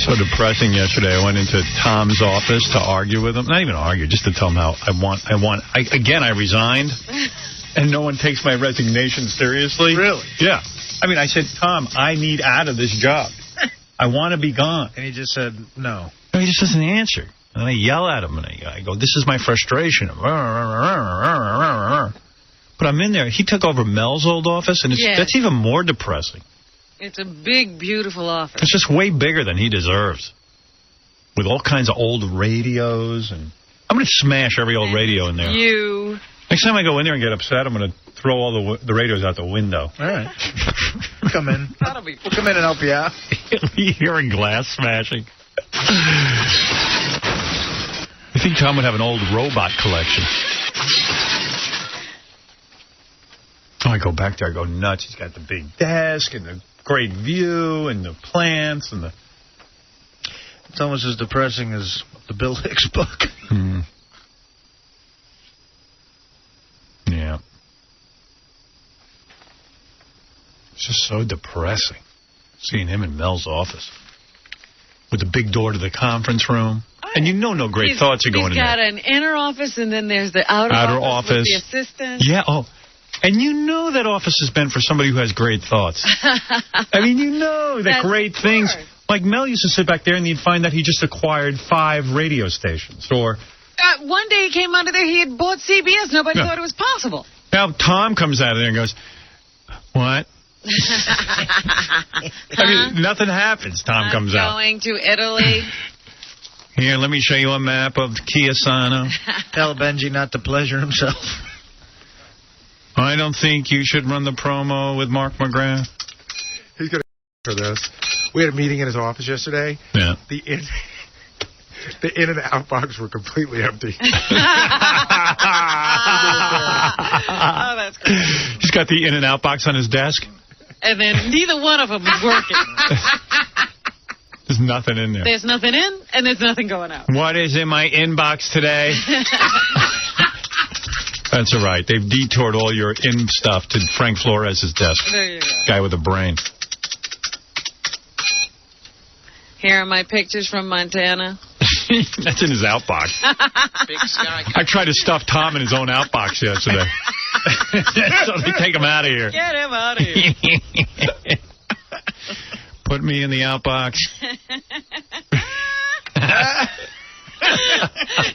So depressing yesterday. I went into Tom's office to argue with him. Not even argue, just to tell him how I resigned, and no one takes my resignation seriously. Really? Yeah. I mean, I said, Tom, I need out of this job. I want to be gone. And he just said no. No, he just doesn't answer. And I yell at him, and I go, this is my frustration. But I'm in there. He took over Mel's old office, and that's even more depressing. It's a big, beautiful office. It's just way bigger than he deserves. With all kinds of old radios. And I'm going to smash every old radio in there. Next time I go in there and get upset, I'm going to throw all the radios out the window. All right. Come in. We'll come in and help you out. You're hearing glass smashing. I think Tom would have an old robot collection. Oh, I go back there, I go nuts. He's got the big desk and the great view and the plants and the... It's almost as depressing as the Bill Hicks book. Yeah. It's just so depressing seeing him in Mel's office with the big door to the conference room. And you know no great thoughts are going in there. He's got an inner office, and then there's the outer office with the assistant. Yeah, and you know that office is meant for somebody who has great thoughts. I mean, you know that great things. Like Mel used to sit back there, and you'd find that he just acquired 5 radio stations. Or one day he came under there, he had bought CBS. Nobody thought it was possible. Now Tom comes out of there and goes, what? I mean, nothing happens. Tom comes out. Going to Italy. Here, let me show you a map of Chiasano. Tell Benji not to pleasure himself. I don't think you should run the promo with Mark McGrath. He's going to for this. We had a meeting in his office yesterday. Yeah. The in and out box were completely empty. Oh, that's great. He's got the in and out box on his desk. And then neither one of them is working. There's nothing in there. There's nothing in, and there's nothing going out. What is in my inbox today? That's all right. They've detoured all your in stuff to Frank Flores' desk. There you go. Guy with a brain. Here are my pictures from Montana. That's in his outbox. Big sky. I tried to stuff Tom in his own outbox yesterday. So they take him out of here. Get him out of here. Put me in the outbox.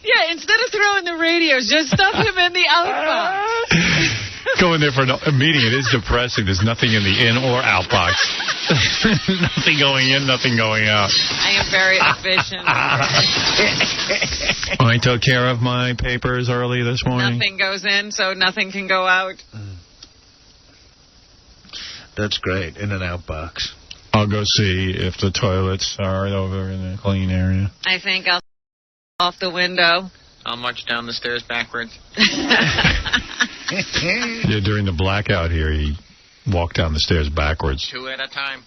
Yeah, instead of throwing the radios, just stuff him in the outbox. Go in there for a meeting. It is depressing. There's nothing in the in or outbox. Nothing going in, nothing going out. I am very efficient. I took care of my papers early this morning. Nothing goes in, so nothing can go out. That's great. In and out box. I'll go see if the toilets are over in the clean area. I think I'll off the window. I'll march down the stairs backwards. Yeah, during the blackout here, he walked down the stairs backwards. 2 at a time.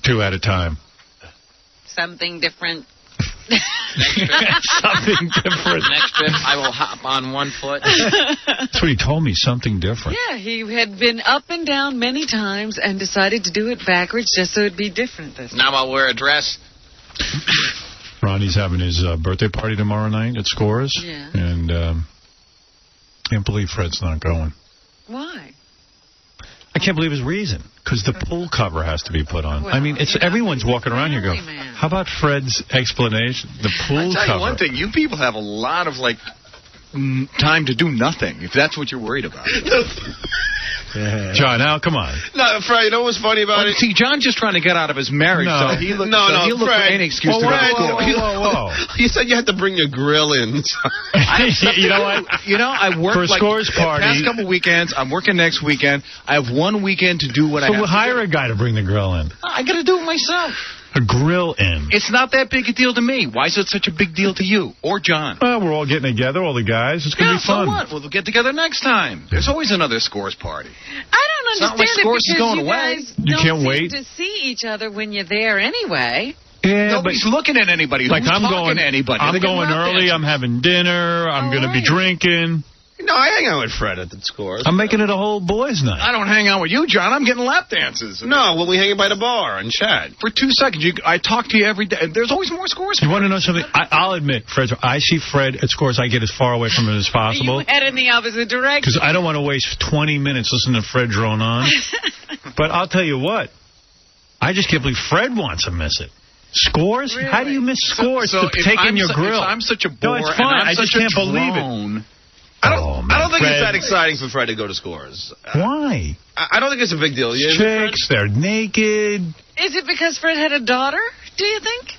2 at a time. Something different. Something different. Next trip, I will hop on 1 foot. That's what he told me, something different. Yeah, he had been up and down many times and decided to do it backwards just so it'd be different this time. Now I'll wear a dress. Ronnie's having his birthday party tomorrow night at Scores. Yeah. And can't believe Fred's not going. Why? I can't believe his reason. Because the pool cover has to be put on. Well, I mean, it's everyone's walking around here going, how about Fred's explanation? The pool cover. I'll tell you one thing. You people have a lot of, time to do nothing, if that's what you're worried about. John, now, come on. No, Fred, you know what's funny about it? See, John's just trying to get out of his marriage, so he looked for any excuse to go to school. Whoa. You said you had to bring your grill in. You know what? I work for a Scores party. Past couple weekends. I'm working next weekend. I have 1 weekend to do what I have we'll hire a guy to bring the grill in. I got to do it myself. A grill in. It's not that big a deal to me. Why is it such a big deal to you or John? Well, we're all getting together, all the guys. It's going to be fun. So what? We'll get together next time. There's always another Scores party. I don't understand like Scores is going you away. guys You don't can't seem wait? to see each other when you're there anyway. Yeah, Nobody's looking at anybody. Like Who's I'm talking going to anybody? I'm going early. I'm having dinner. I'm going to be drinking. No, I hang out with Fred at the Scores. I'm making it a whole boys' night. I don't hang out with you, John. I'm getting lap dances. No, when we hang by the bar and chat. For 2 seconds. I talk to you every day. There's always more Scores. You want to know something? I'll admit, Fred, I see Fred at Scores. I get as far away from him as possible. You head in the opposite direction. Because I don't want to waste 20 minutes listening to Fred drone on. But I'll tell you what. I just can't believe Fred wants to miss it. Scores? Really? How do you miss Scores to take in your grill? I'm such a bore. No, it's fine. I just can't believe it. I don't think it's that exciting for Fred to go to Scores. Why? I don't think it's a big deal. Chicks, they're naked. Is it because Fred had a daughter, do you think?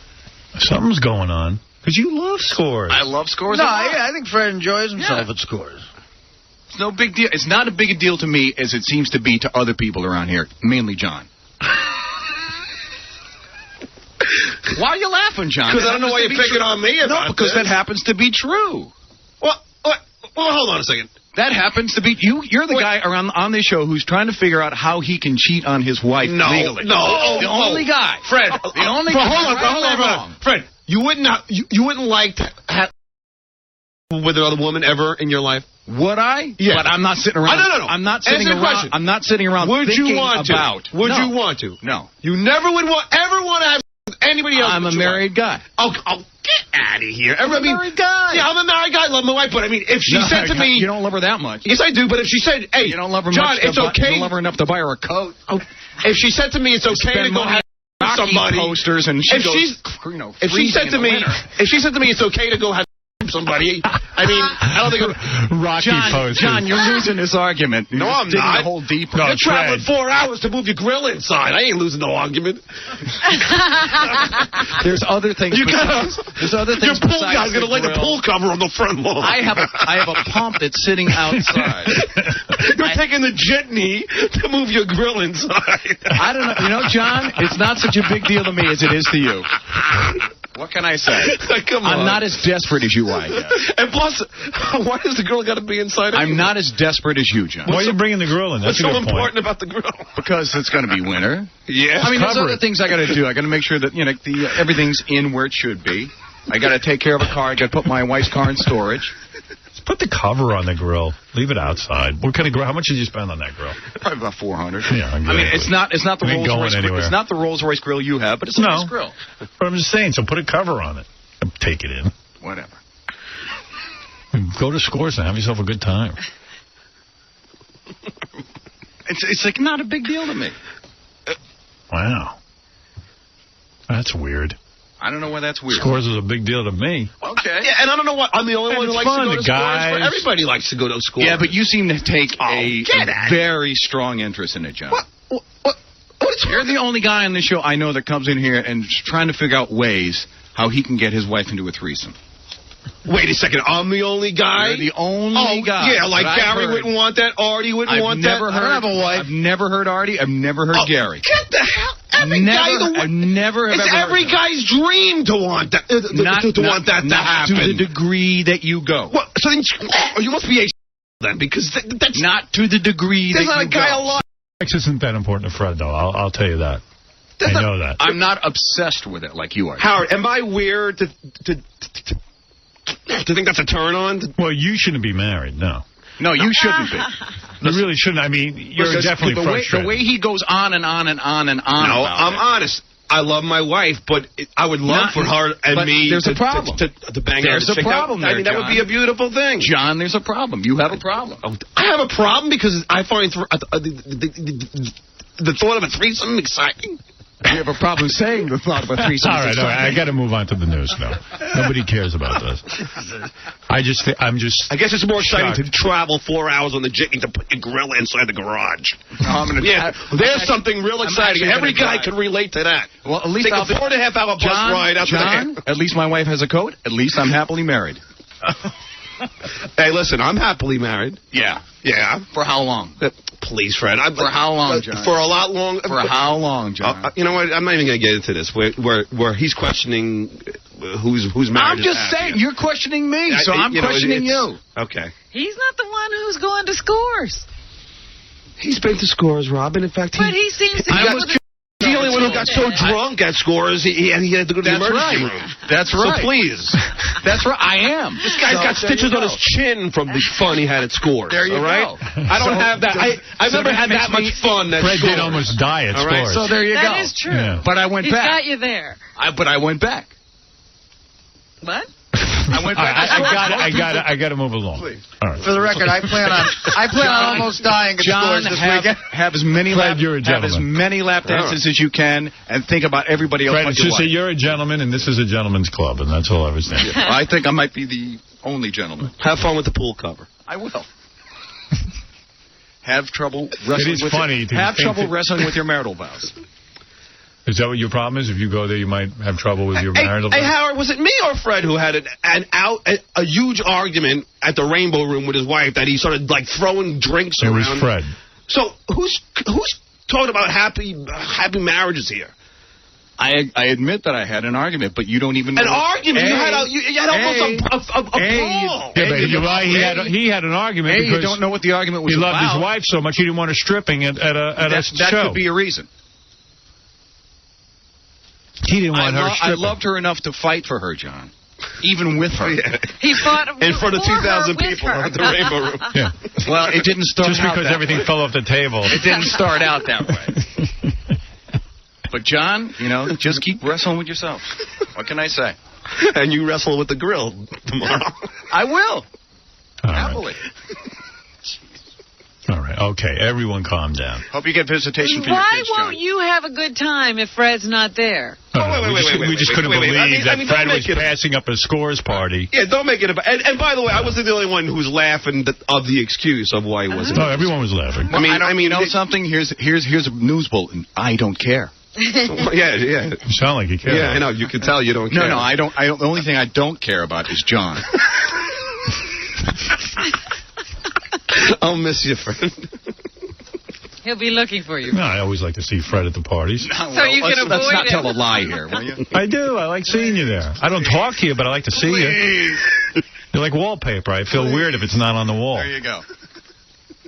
Something's going on. Because you love Scores. I love Scores. No, I think Fred enjoys himself at Scores. It's no big deal. It's not a big a deal to me as it seems to be to other people around here, mainly John. Why are you laughing, John? Because I don't know why you're picking on me about because that happens to be true. Well, hold on a second. That happens to be you. You're the guy on this show who's trying to figure out how he can cheat on his wife legally. The only guy, Fred. The only guy. Hold on. Fred, you wouldn't like to have with another woman ever in your life? Would I? Yeah. But I'm not sitting around. No. I'm not sitting around. Question. I'm not sitting around. Would thinking you want about? to? Would you want to? No. You never would ever want to have anybody else. I'm a married guy. Oh, get out of here. I'm a married guy. Yeah, I'm a married guy. I love my wife, but I mean, if she said to me, you don't love her that much. Yes, I do. But if she said, "Hey, you don't love her John, much. it's okay." You don't love her enough to buy her a coat. Oh, if she said to me, "It's okay to go have somebody," posters and if she said to me, "It's okay to go have somebody," I mean, I don't think Rocky posters. John, you're losing this argument. No, I'm digging not. a hole deeper. You're traveling 4 hours to move your grill inside. I ain't losing no argument. There's other things. There's other things. Your pool guy's gonna lay the pool cover on the front lawn. I have a pump that's sitting outside. You're taking the jitney to move your grill inside. I don't know. You know, John, it's not such a big deal to me as it is to you. What can I say? Come on. I'm not as desperate as you are, I guess. And plus, why does the grill got to be inside? I'm not as desperate as you, John. Why are you bringing the grill in? That's What's so a good important point. about the grill? Because it's going to be winter. Yeah. I mean, there's other things I got to do. I got to make sure that everything's in where it should be. I got to take care of a car. I got to put my wife's car in storage. Put the cover on the grill. Leave it outside. What kind of grill? How much did you spend on that grill? Probably about $400. Yeah, I mean, it's not the Rolls Royce grill. It's not the Rolls Royce grill you have, but it's a nice grill. But I'm just saying. So put a cover on it. And take it in. Whatever. Go to Scores and have yourself a good time. It's like not a big deal to me. Wow. That's weird. I don't know why that's weird. Scores is a big deal to me. Okay. Yeah, and I don't know what. I'm the only one who likes to go to Scores. But everybody likes to go to Scores. Yeah, but you seem to take a very strong interest in it, John. You're the only guy on the show I know that comes in here and is trying to figure out ways how he can get his wife into a threesome. Wait a second, I'm the only guy? You're the only guy. Yeah, like Gary wouldn't want that, Artie wouldn't want that. I don't have a wife. I've never heard Artie. I've never heard Gary. Get the hell! It's every guy's dream to want that. Want that to happen. To the degree that you go. Well, so then you must be a then, because that's not to the degree that you go. There's not a guy alive. Sex isn't that important to Fred, though. I'll tell you that. I know that. I'm not obsessed with it like you are. Howard, am I weird to think that's a turn on? Well, you shouldn't be married, no. No, you shouldn't be. You really shouldn't. I mean, you're definitely frustrated. The way he goes on and on and on and on. No, I'm honest. I love my wife, but I would love for her and me there's a problem. to bang out. There's a problem there, I mean, that would be a beautiful thing. John, there's a problem. You have a problem. I have a problem because I find the thought of a threesome exciting. You have a problem saying the thought of a threesome. All right. I got to move on to the news now. Nobody cares about this. I guess it's more exciting to travel 4 hours on the jitney to put your grill inside the garage. There's something real exciting. Every guy can relate to that. Well, at least take a 4.5 hour bus ride up there. At least my wife has a coat. At least I'm happily married. Hey, listen, I'm happily married. Yeah. For how long? Please, Fred. For how long, John? For a lot long. For how long, John? You know what? I'm not even going to get into this. Where he's questioning who's married. I'm just saying, you're questioning me, so I'm questioning you. Okay. He's not the one who's going to Scores. He's been to Scores, Robin. In fact, he seems to he's the only one who got so drunk at Scores, he had to go to the emergency room. That's right. So please. That's right. I am. This guy's got stitches on his chin from the fun he had at Scores. There you go. I don't have that. I've never had that much fun at Fred Scores. did almost die at Scores. So there you go. That is true. Yeah. But I went back. He's got you there. But I went back. What? I went back. I got to move along. Please. All right. For the record, I plan on almost dying at John, Scores this weekend. have as many Fred, you're a lap dances as you can, and think about everybody else. Fred, it's just that you're a gentleman, and this is a gentleman's club, and that's all I was saying. I think I might be the only gentleman. Have fun with the pool cover. I will. Have trouble wrestling. It is funny. Have trouble wrestling with your marital vows. Is that what your problem is? If you go there, you might have trouble with your marital vows? Hey, Howard, was it me or Fred who had a huge argument at the Rainbow Room with his wife that he started like throwing drinks around? It was Fred. So who's talking about happy marriages here? I admit that I had an argument, but you don't even know. An argument? You had almost a brawl. Yeah, but you're right. He had an argument because you don't know what the argument was he about. loved his wife so much he didn't want her stripping at a show. That could be a reason. He didn't want her stripping. I loved her enough to fight for her, John. Even with her. He fought in front of 2,000 people at the Rainbow Room. Yeah. Well, it didn't start just out because that everything way. fell off the table. It didn't start out that way. But, John, just keep wrestling with yourself. What can I say? And you wrestle with the grill tomorrow. I will. All happily. All right. Okay. Everyone calm down. Hope you get visitation for your Why kids, won't John. you have a good time if Fred's not there? We just couldn't believe that Fred was passing up a Scores party. Yeah, don't make it about... And by the way, I wasn't the only one who was laughing of the excuse of why he wasn't. No, everyone was laughing. Well, I mean, you know something? Here's a news bulletin. I don't care. Yeah. You sound like you care. Yeah, I know. You can tell you don't care. No, I don't. The only thing I don't care about is John. I'll miss you, friend. He'll be looking for you. No, I always like to see Fred at the parties. You can avoid let's not him. tell a lie here, will you? I do. I like seeing you there. I don't talk to you, but I like to see you. You're like wallpaper. I feel weird if it's not on the wall. There you go.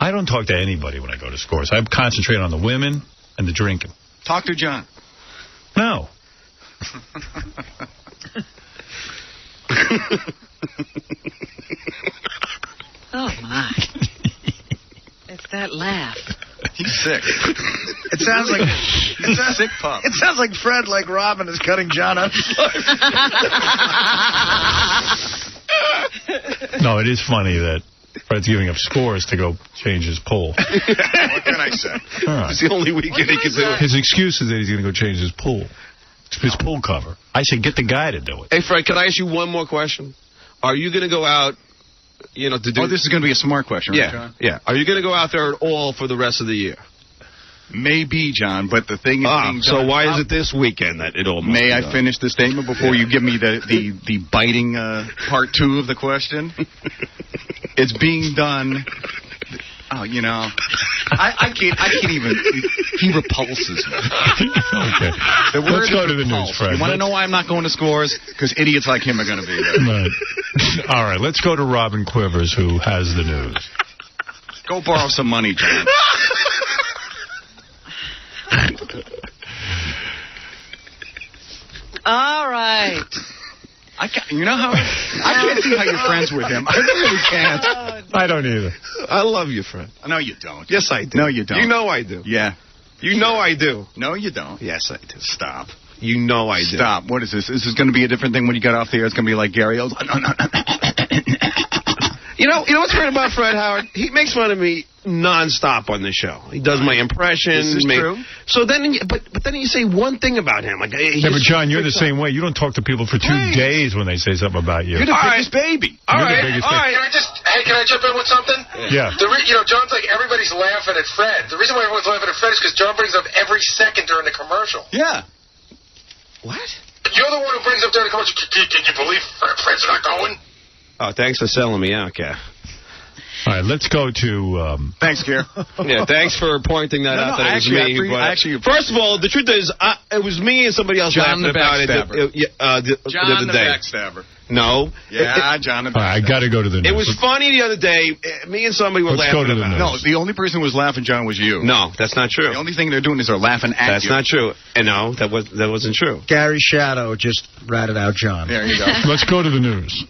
I don't talk to anybody when I go to Scores. I concentrate on the women and the drinking. Talk to John. No. Oh, my. It's that laugh. He's sick. It sounds like He's a sick pup. It sounds like Fred, like Robin, is cutting John up. No, it is funny that Fred's giving up Scores to go change his pool. What can I say? Right. It's the only weekend he can do it. His excuse is that he's going to go change his pool. His pool cover. I said, get the guy to do it. Hey, Fred, can I ask you one more question? Are you going to go out, to do... Oh, this is going to be a smart question, right, Yeah, John? yeah. Are you going to go out there at all for the rest of the year? Maybe, John, but the thing is being so done. why is it this weekend that it all must May be I done? finish the statement before you give me the biting part two of the question? It's being done. Oh, I can't even. He repulses me. Okay. The word Let's go is to the repulse. news, Fred. You want to know why I'm not going to Scores? Because idiots like him are going to be there. Right. All right, let's go to Robin Quivers, who has the news. Go borrow some money, John. All right. I can't see how you're friends with him. I really can't. I don't either. I love you, Fred. No, you don't. Yes, I do. No, you don't. You know I do. Yeah. You know I do. No, you don't. Yes, I do. Stop. You know I do. Stop. What is this? Is this going to be a different thing when you get off the air? It's going to be like Gary O's. You know what's great about Fred Howard? He makes fun of me nonstop on the show. He does my impressions. This is true. So then, but then you say one thing about him. Like, Yeah, but John, you're the same way. You don't talk to people for 2 days when they say something about you. You're the biggest baby. All right. You're the biggest baby. Can I jump in with something? Yeah. John's like, everybody's laughing at Fred. The reason why everyone's laughing at Fred is because John brings up every second during the commercial. Yeah. What? You're the one who brings up during the commercial. Can you believe Fred's not going? Oh, thanks for selling me out, Kat. All right, let's go to... Thanks, Kier. Yeah, thanks for pointing that out. That actually, it was me. First of all, the truth is, it was me and somebody else John laughing about it the other day. Backstabber. No. John the Backstabber. All right, I got to go to the news. It was funny the other day. Me and somebody were laughing go to the about it. news. No, the only person who was laughing, John, was you. No, that's not true. The only thing they're doing is they're laughing at That's you. not true. And no, that wasn't true. Gary Shadow just ratted out John. There you go. Let's go to the news.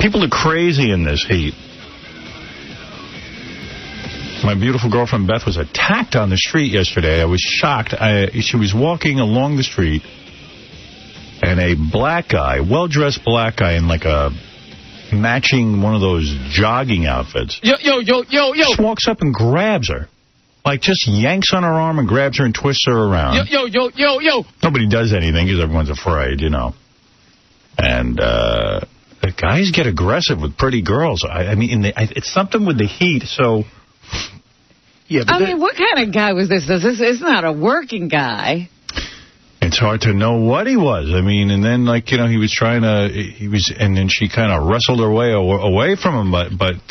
People are crazy in this heat. My beautiful girlfriend Beth was attacked on the street yesterday. I was shocked. She was walking along the street, and a black guy, well-dressed black guy in like a matching one of those jogging outfits, just walks up and grabs her. Like, just yanks on her arm and grabs her and twists her around. Nobody does anything because everyone's afraid, you know. And the guys get aggressive with pretty girls. I mean, it's something with the heat, so... Yeah, but I mean, what kind of guy was this? It's not a working guy. It's hard to know what he was. I mean, and then, like, you know, and then she kind of wrestled her way away from him, but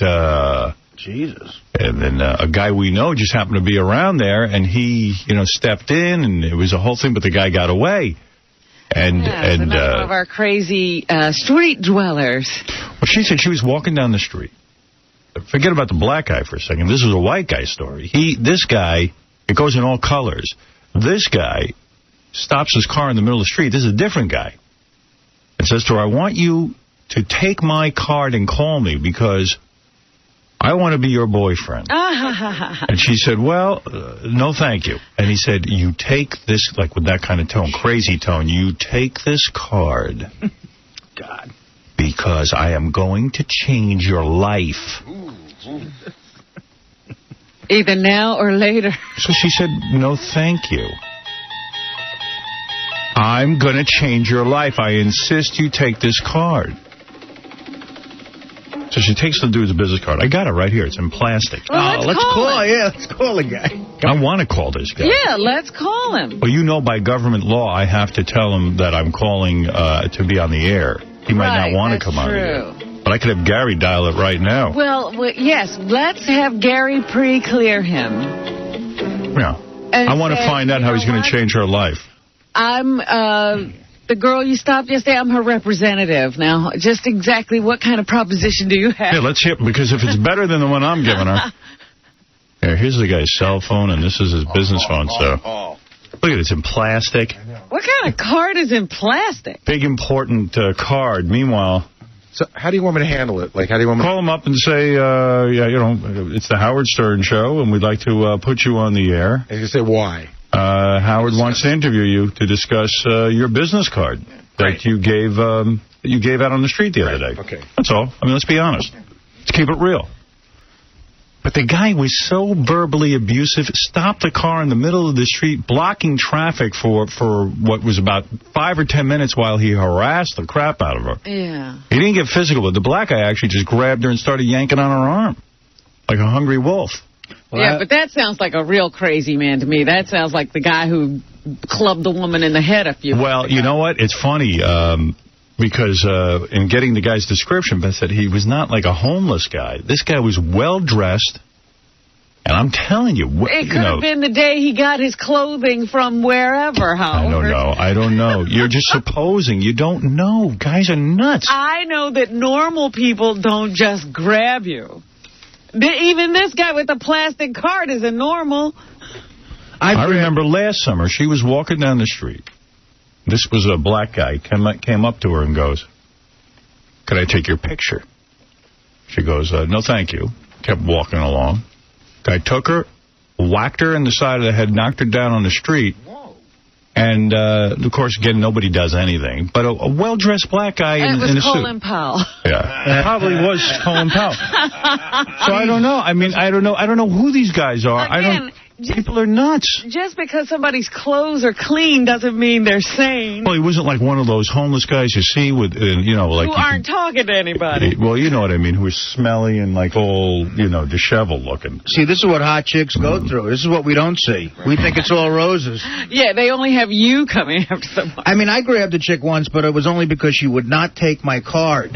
Jesus. And then a guy we know just happened to be around there, and he, you know, stepped in, and it was a whole thing, but the guy got away. And one of our crazy street dwellers. Well, she said she was walking down the street. Forget about the black guy for a second. This is a white guy story. This guy, it goes in all colors. This guy stops his car in the middle of the street. This is a different guy. And says to her, I want you to take my card and call me because I want to be your boyfriend. And she said, well, no thank you. And he said, you take this, like with that kind of tone, crazy tone, you take this card. God. Because I am going to change your life. Either now or later. So she said, no, thank you. I'm going to change your life. I insist you take this card. So she takes the dude's business card. I got it right here. It's in plastic. Well, let's call him. Yeah, let's call the guy. I want to call this guy. Yeah, let's call him. Well, you know, by government law, I have to tell him that I'm calling to be on the air. He might not want to come on the air. But I could have Gary dial it right now. Well, yes, let's have Gary pre-clear him. Yeah. I want to find out how he's going to change her life. I'm the girl you stopped yesterday. I'm her representative. Now, just exactly what kind of proposition do you have? Yeah, let's hear, because if it's better than the one I'm giving her. Here, here's the guy's cell phone, and this is his business phone, so... Look at it, it's in plastic. What kind of card is in plastic? Big, important card. Meanwhile... So how do you want me to handle it? Like, how do you want me Call him up and say, yeah, you know, it's the Howard Stern Show, and we'd like to put you on the air. And you say why? Howard wants to interview you to discuss your business card that you gave out on the street the other day. Okay. That's all. I mean, let's be honest. Let's keep it real. But the guy was so verbally abusive, stopped the car in the middle of the street, blocking traffic for what was about 5 or 10 minutes while he harassed the crap out of her. Yeah. He didn't get physical, but the black guy actually just grabbed her and started yanking on her arm like a hungry wolf. Well, yeah, but that sounds like a real crazy man to me. That sounds like the guy who clubbed the woman in the head a few Well, you know what? It's funny. Because in getting the guy's description, Beth said he was not like a homeless guy. This guy was well-dressed, and I'm telling you... It could have been the day he got his clothing from wherever, Howard. I don't know. You're just supposing. You don't know. Guys are nuts. I know that normal people don't just grab you. Even this guy with the plastic card is a normal. I remember last summer, she was walking down the street. This was a black guy, came up to her and goes, could I take your picture? She goes, no, thank you. Kept walking along. Guy took her, whacked her in the side of the head, knocked her down on the street. Whoa. And, of course, again, nobody does anything. But a well-dressed black guy in a suit. It was Colin Powell. Yeah, it probably was Colin Powell. So I don't know. I mean, I don't know who these guys are. Again, People are nuts. Just because somebody's clothes are clean doesn't mean they're sane. Well, he wasn't like one of those homeless guys you see with, you know, like... Who aren't talking to anybody. Well, you know what I mean, who are smelly and like all, you know, disheveled looking. See, this is what hot chicks go through. This is what we don't see. We think it's all roses. Yeah, they only have you coming after someone. I mean, I grabbed a chick once, but it was only because she would not take my card.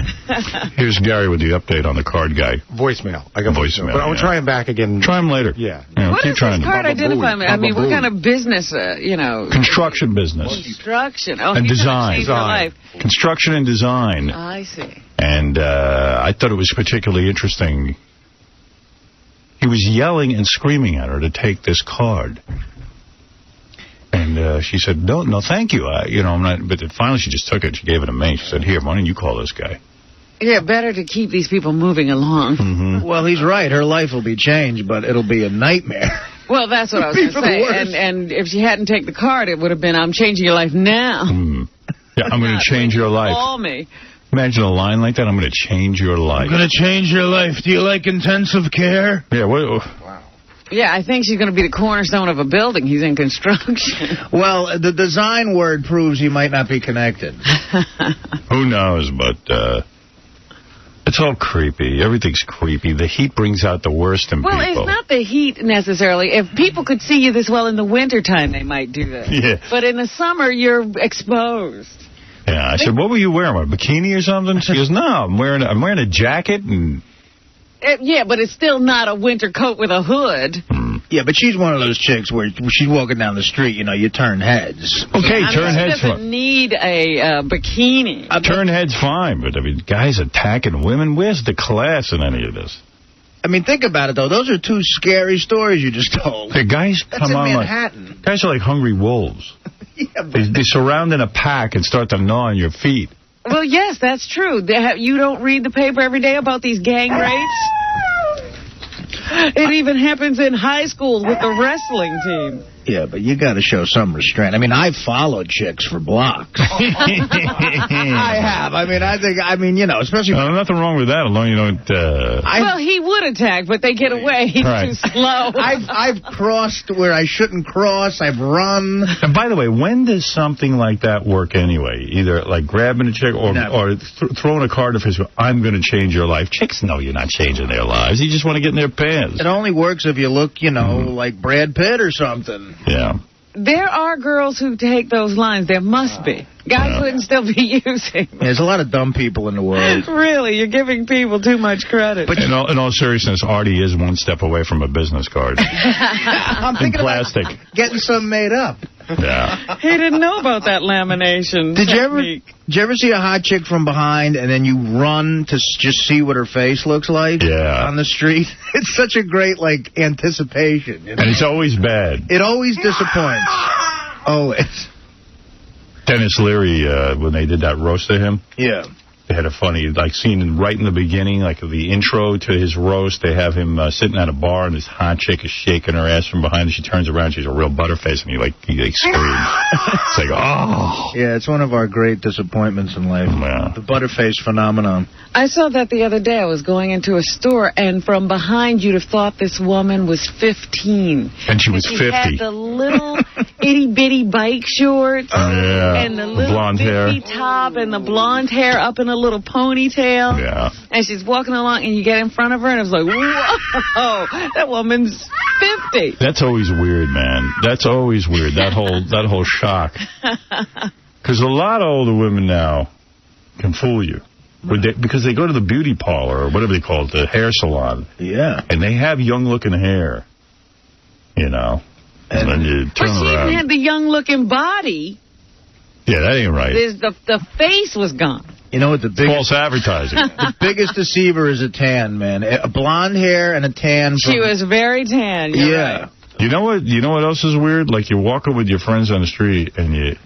Here's Gary with the update on the card guy. Voicemail. I got voicemail. But I'll try him back again. Try him later. Yeah. What keep is trying this card identifying? I mean, what kind of business, you know? Construction business. Construction. Oh, and he's design. Change your life. Construction and design. I see. And I thought it was particularly interesting. He was yelling and screaming at her to take this card. And she said, no, thank you. You know, I'm not. But finally she just took it. She gave it to me. She said, here, why don't you call this guy? Yeah, better to keep these people moving along. Mm-hmm. Well, he's right. Her life will be changed, but it'll be a nightmare. Well, that's what I was going to say. And if she hadn't taken the card, it would have been, I'm changing your life now. Yeah, I'm going to change your life. Call me. Imagine a line like that. I'm going to change your life. I'm going to change your life. Do you like intensive care? Yeah, Wow. Yeah, I think she's going to be the cornerstone of a building. He's in construction. Well, the design word proves he might not be connected. Who knows, but it's all creepy. Everything's creepy. The heat brings out the worst in people. Well, it's not the heat necessarily. If people could see you this well in the wintertime, they might do that. Yeah. But in the summer, you're exposed. Yeah, I said, what were you wearing? A bikini or something? She goes, no, I'm wearing a jacket. And Yeah, but it's still not a winter coat with a hood. Yeah, but she's one of those chicks where she's walking down the street, you know, you turn heads. Okay, turn heads. She doesn't need a bikini. Turn heads fine, but I mean, guys attacking women, where's the class in any of this? I mean, think about it, though. Those are two scary stories you just told. The guys That's come in on Manhattan. like... Guys are like hungry wolves. Yeah, but They surround in a pack and start to gnaw on your feet. Well, yes, that's true. You don't read the paper every day about these gang rapes? It even happens in high schools with the wrestling team. Yeah, but you got to show some restraint. I mean, I've followed chicks for blocks. I have. I mean, you know, especially... No, nothing wrong with that, alone you don't... Well, he would attack, but they get away. He's too slow. I've crossed where I shouldn't cross. I've run. And by the way, when does something like that work anyway? Either like grabbing a chick or throwing a card of his, I'm going to change your life. Chicks know you're not changing their lives. You just want to get in their pants. It only works if you look, you know, like Brad Pitt or something. Yeah. There are girls who take those lines. There must be. Guys wouldn't still be using. There's a lot of dumb people in the world. Really, you're giving people too much credit. But in all seriousness, Artie is one step away from a business card. I'm thinking in plastic. About getting some made up. Yeah. He didn't know about that lamination technique. Did you ever see a hot chick from behind and then you run to just see what her face looks like on the street? It's such a great, like, anticipation. You know? And it's always bad. It always disappoints. Always. Dennis Leary, when they did that roast of him. Yeah. They had a funny, like, scene right in the beginning, like the intro to his roast. They have him sitting at a bar, and this hot chick is shaking her ass from behind, and she turns around. She's a real butterface, and he screams. It's like, oh. Yeah, it's one of our great disappointments in life. Yeah. The butterface phenomenon. I saw that the other day. I was going into a store, and from behind, you'd have thought this woman was 15. And she was 50. She had the little itty-bitty bike shorts. Yeah. And the little blonde hair. top and the blonde hair up in a little ponytail. Yeah. And she's walking along, and you get in front of her, and it's like, whoa, that woman's 50. That's always weird, man. That's always weird, that whole shock. Because a lot of older women now can fool you. Because they go to the beauty parlor, or whatever they call it, the hair salon. Yeah. And they have young-looking hair, you know. And then you turn around. But she even had the young-looking body. Yeah, that ain't right. The face was gone. You know what the biggest... False advertising. The biggest deceiver is a tan, man. A blonde hair and a tan. She was very tan. You're right. You know what else is weird? Like, you're walking with your friends on the street, and you...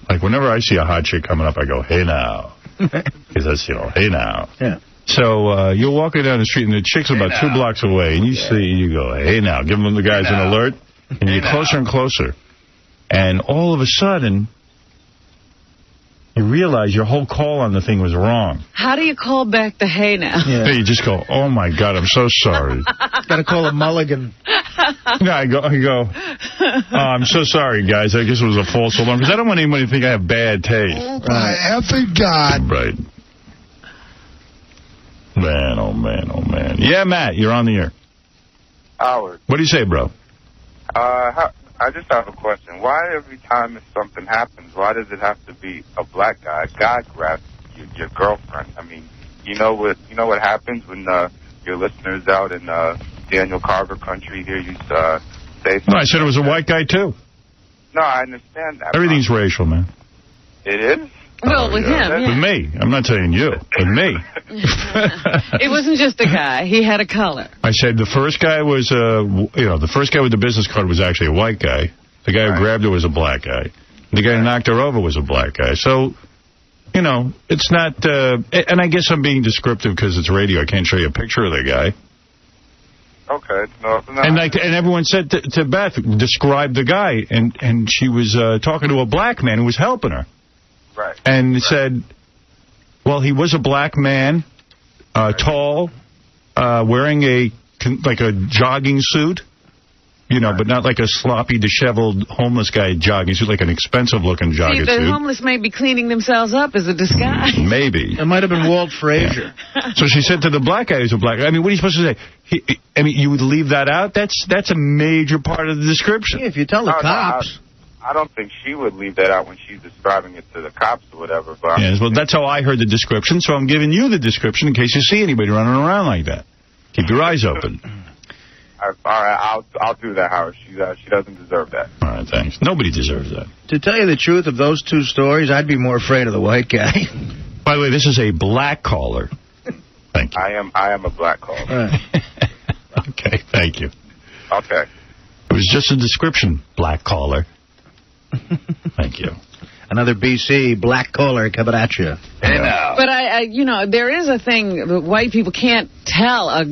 Like, whenever I see a hot chick coming up, I go, hey, now. Because that's, hey, now. Yeah. So you're walking down the street, and the chick's about 2 blocks away, and you go, hey, now. Give them the guys an alert, and you get closer and closer. And all of a sudden... You realize your whole call on the thing was wrong. How do you call back the hey now? Yeah. You just go, oh, my God, I'm so sorry. Got to call a mulligan. Yeah, I go, oh, I'm so sorry, guys. I guess it was a false alarm, because I don't want anybody to think I have bad taste. Oh, my effing God. Right. Man, oh, man, oh, man. Yeah, Matt, you're on the air. Howard. What do you say, bro? I just have a question. Why every time something happens, why does it have to be a black guy? A guy grabs your girlfriend. I mean, you know what happens when your listeners out in Daniel Carver country hear you say something? No, I said it was a white guy, too. No, I understand that. Everything's racial, man. It is? Well, with him, yeah. With me. I'm not saying you. With me. It wasn't just a guy. He had a color. I said the first guy was, the first guy with the business card was actually a white guy. The guy who grabbed her was a black guy. The guy who knocked her over was a black guy. So, it's not, and I guess I'm being descriptive because it's radio. I can't show you a picture of the guy. Okay. No. And everyone said to Beth, describe the guy. And she was talking to a black man who was helping her. Right. And said, well, he was a black man, tall, wearing a jogging suit, but not like a sloppy, disheveled homeless guy jogging suit, like an expensive-looking jogging suit. The homeless may be cleaning themselves up as a disguise. Maybe. It might have been Walt Frazier. Yeah. So she said to the black guy who's a black guy, I mean, what are you supposed to say? You would leave that out? That's a major part of the description. Yeah, if you tell the cops... I don't think she would leave that out when she's describing it to the cops or whatever. But yes, well, that's how I heard the description, so I'm giving you the description in case you see anybody running around like that. Keep your eyes open. All right, I'll do that, Howard. She doesn't deserve that. All right, thanks. Nobody deserves that. To tell you the truth of those two stories, I'd be more afraid of the white guy. By the way, this is a black caller. Thank you. I am a black caller. Okay, thank you. Okay. It was just a description, black caller. Thank you. Another BC black collar coming at you. But there is a thing that white people can't tell a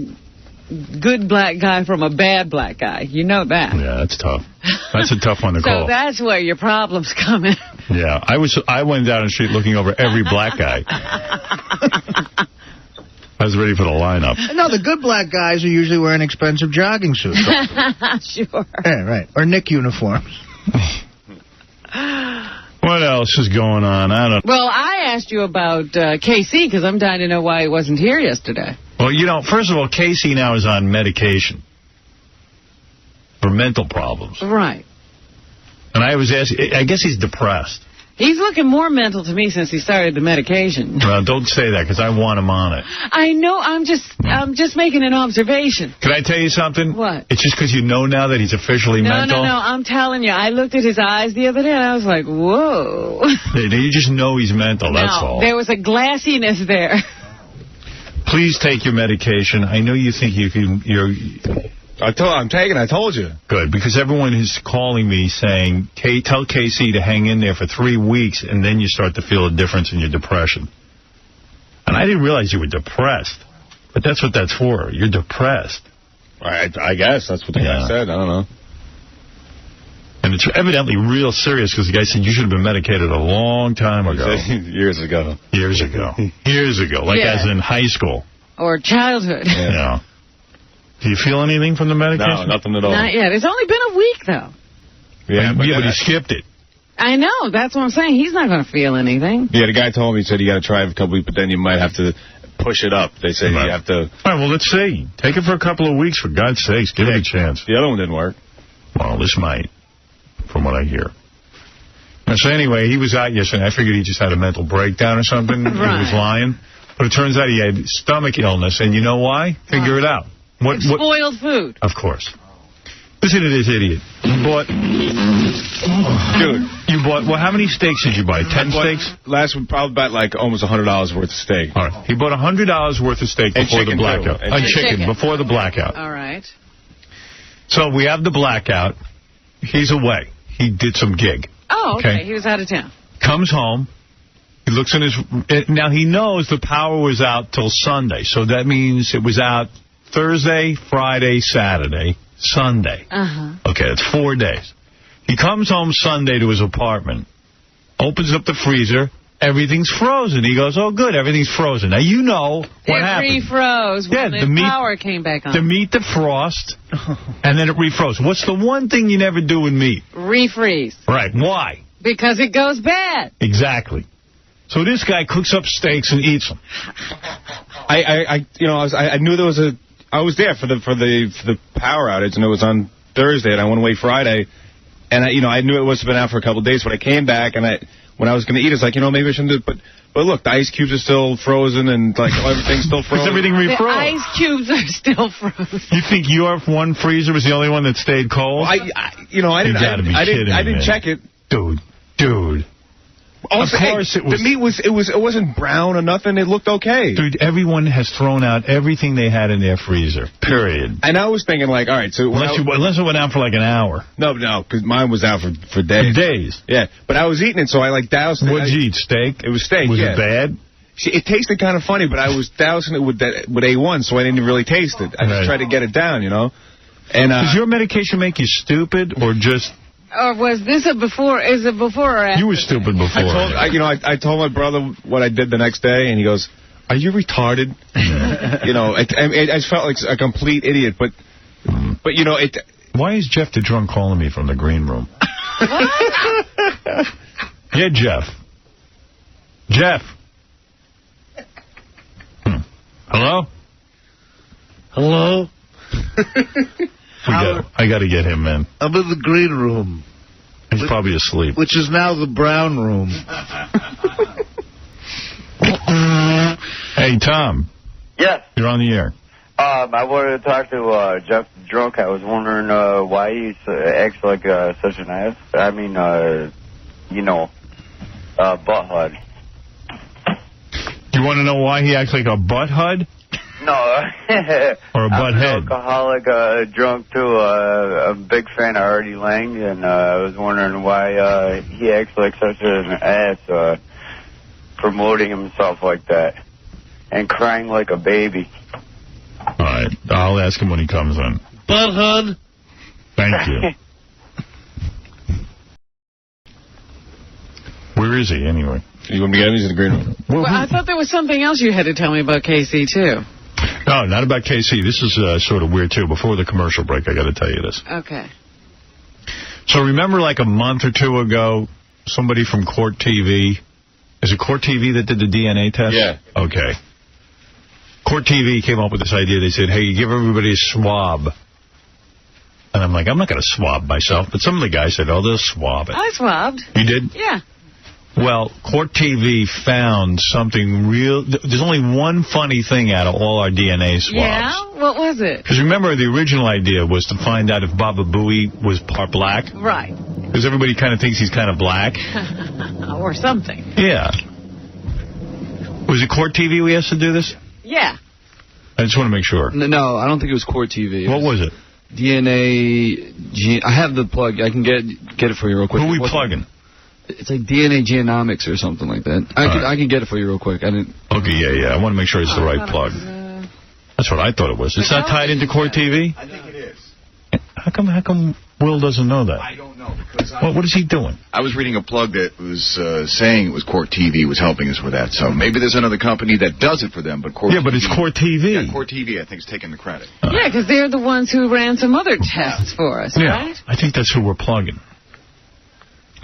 good black guy from a bad black guy. You know that. Yeah, that's tough. That's a tough one to call. So that's where your problems come in. Yeah, I went down the street looking over every black guy. I was ready for the lineup. No, the good black guys are usually wearing expensive jogging suits. Sure. Yeah, right. Or Nick uniforms. What else is going on? I don't know. Well, I asked you about KC because I'm dying to know why he wasn't here yesterday. Well, first of all, Casey now is on medication for mental problems. Right. And I was asking, I guess he's depressed. He's looking more mental to me since he started the medication. Well, don't say that because I want him on it. I know. I'm just making an observation. Can I tell you something? What? It's just because you know now that he's officially mental? No. I'm telling you. I looked at his eyes the other day and I was like, whoa. You just know he's mental, that's all. There was a glassiness there. Please take your medication. I know you think I'm taking. I told you. Good, because everyone is calling me saying, tell Casey to hang in there for 3 weeks, and then you start to feel a difference in your depression. And I didn't realize you were depressed. But that's what that's for. You're depressed. I guess that's what the guy said. I don't know. And it's evidently real serious because the guy said you should have been medicated a long time ago. Years ago. Years ago. Years ago. Like as in high school. Or childhood. Yeah. Do you feel anything from the medication? No, nothing at all. Not yet. It's only been a week, though. Yeah, but he skipped it. I know. That's what I'm saying. He's not going to feel anything. Yeah, the guy told me, he said you got to try it for a couple weeks, but then you might have to push it up. They say you have to... All right, well, let's see. Take it for a couple of weeks, for God's sakes. Give it a chance. The other one didn't work. Well, this might, from what I hear. So anyway, he was out yesterday. I figured he just had a mental breakdown or something. He was lying. But it turns out he had stomach illness, and you know why? Figure it out. Spoiled food. Of course. Listen to this idiot. You bought... Well, how many steaks did you buy? 10 steaks? Last one, probably about almost $100 worth of steak. All right. He bought $100 worth of steak before the blackout. And chicken before the blackout. All right. So we have the blackout. He's away. He did some gig. Oh, okay. He was out of town. Comes home. He looks in his... Now, he knows the power was out till Sunday. So that means it was out Thursday, Friday, Saturday, Sunday. Okay, that's 4 days. He comes home Sunday to his apartment, opens up the freezer, everything's frozen. He goes, oh, good, everything's frozen. Now, you know what happened. It refroze when the power came back on. The meat defrost, and then it refroze. What's the one thing you never do with meat? Refreeze. Right. Why? Because it goes bad. Exactly. So this guy cooks up steaks and eats them. I knew there was I was there for the power outage, and it was on Thursday, and I went away Friday, and I knew it must have been out for a couple of days, but I came back, and when I was going to eat, it's like, maybe I shouldn't do it, but look, the ice cubes are still frozen, and like everything's still frozen. Everything refroze. The ice cubes are still frozen. You think your one freezer was the only one that stayed cold? I didn't check it, dude. Also, of course, the meat it wasn't brown or nothing. It looked okay. Dude, everyone has thrown out everything they had in their freezer. Period. And I was thinking, like, all right, so unless it went out for like an hour. No, because mine was out for days. Days. Yeah, but I was eating it, so I doused it. What'd you eat? Steak? It was steak. Was it bad? See, it tasted kind of funny, but I was dousing it with A1, so I didn't really taste it. I just tried to get it down, And does your medication make you stupid or just? Or was this is it before or after? You were stupid before. I told my brother what I did the next day, and he goes, are you retarded? I felt like a complete idiot, but Why is Jeff the drunk calling me from the green room? What? Yeah, Jeff. Jeff. Hello? Hello? I got to get him, man. I'm in the green room. He's probably asleep. Which is now the brown room. Hey, Tom. Yes. You're on the air. I wanted to talk to Jeff Drunk. I was wondering why he acts like such an ass. I mean, butthead. You want to know why he acts like a butthead? No. Or a butthead? I'm an alcoholic, drunk, too. I'm a big fan of Artie Lang, and I was wondering why he acts like such an ass, promoting himself like that, and crying like a baby. All right. I'll ask him when he comes in. Butthead. Thank you. Where is he, anyway? You want me to get him? He's in the green room. Well, I thought there was something else you had to tell me about KC, too. No, not about KC. This is sort of weird, too. Before the commercial break, I got to tell you this. Okay. So remember like a month or two ago, somebody from Court TV, is it Court TV that did the DNA test? Yeah. Okay. Court TV came up with this idea. They said, hey, you give everybody a swab. And I'm like, I'm not going to swab myself. But some of the guys said, oh, they'll swab it. I swabbed. You did? Yeah. Well, Court TV found something real. There's only one funny thing out of all our DNA swabs. Yeah? What was it? Because remember, the original idea was to find out if Baba Booey was part black. Right. Because everybody kind of thinks he's kind of black. Or something. Yeah. Was it Court TV we asked to do this? Yeah. I just want to make sure. No, I don't think it was Court TV. What was it? DNA. I have the plug. I can get it for you real quick. Who are we plugging? It's like DNA Genomics or something like that. I can get it for you real quick. Okay, yeah. I want to make sure it's the right plug. That's what I thought it was. It's not tied into Court TV? I think it is. How come Will doesn't know that? I don't know. Because what is he doing? I was reading a plug that was saying it was Court TV was helping us with that. So maybe there's another company that does it for them. But Court TV, but it's Court TV. Yeah, Court TV, I think, is taking the credit. Yeah, because they're the ones who ran some other tests for us, right? I think that's who we're plugging.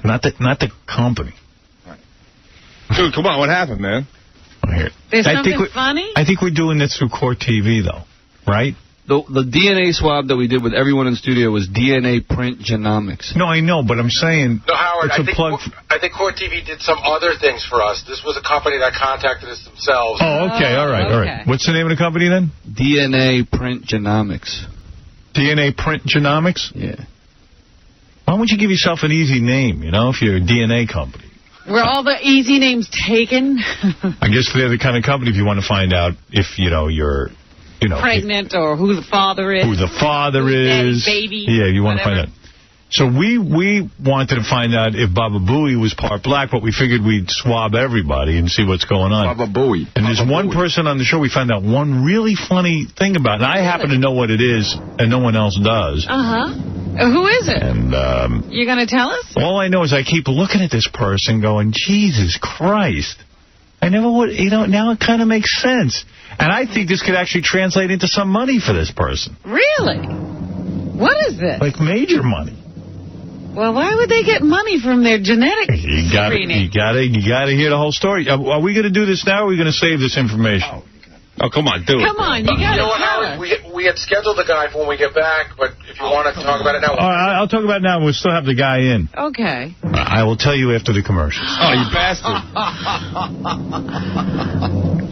Not the company. Right. Dude, come on. What happened, man? Here. There's something funny? I think we're doing this through Court TV, though. Right? The DNA swab that we did with everyone in the studio was DNA Print Genomics. No, I know, but I'm saying... No, Howard, it's I think Court TV did some other things for us. This was a company that contacted us themselves. Oh, okay, all right. What's the name of the company, then? DNA Print Genomics. DNA Print Genomics? Yeah. Why don't you give yourself an easy name, if you're a DNA company? Were all the easy names taken? I guess they're the kind of company if you want to find out if, you're... pregnant or who the father is. Who the father is. Baby. Yeah, you want to find out. So we wanted to find out if Baba Booey was part black, but we figured we'd swab everybody and see what's going on. Baba Booey. And there's one person on the show we found out one really funny thing about, and I happen to know what it is, and no one else does. Uh-huh. Who is it? And you going to tell us? all I know is I keep looking at this person going, Jesus Christ. I never would, now it kind of makes sense. And I think this could actually translate into some money for this person. Really? What is this? Like major money. Well, why would they get money from their genetic screening? You gotta hear the whole story. Are we going to do this now, or are we going to save this information? Oh, come on, do it. Come on, you got to tell us. We had scheduled the guy for when we get back, but if you want to talk about it now... All right, I'll talk about it now. We'll still have the guy in. Okay. I will tell you after the commercials. Oh, you bastard.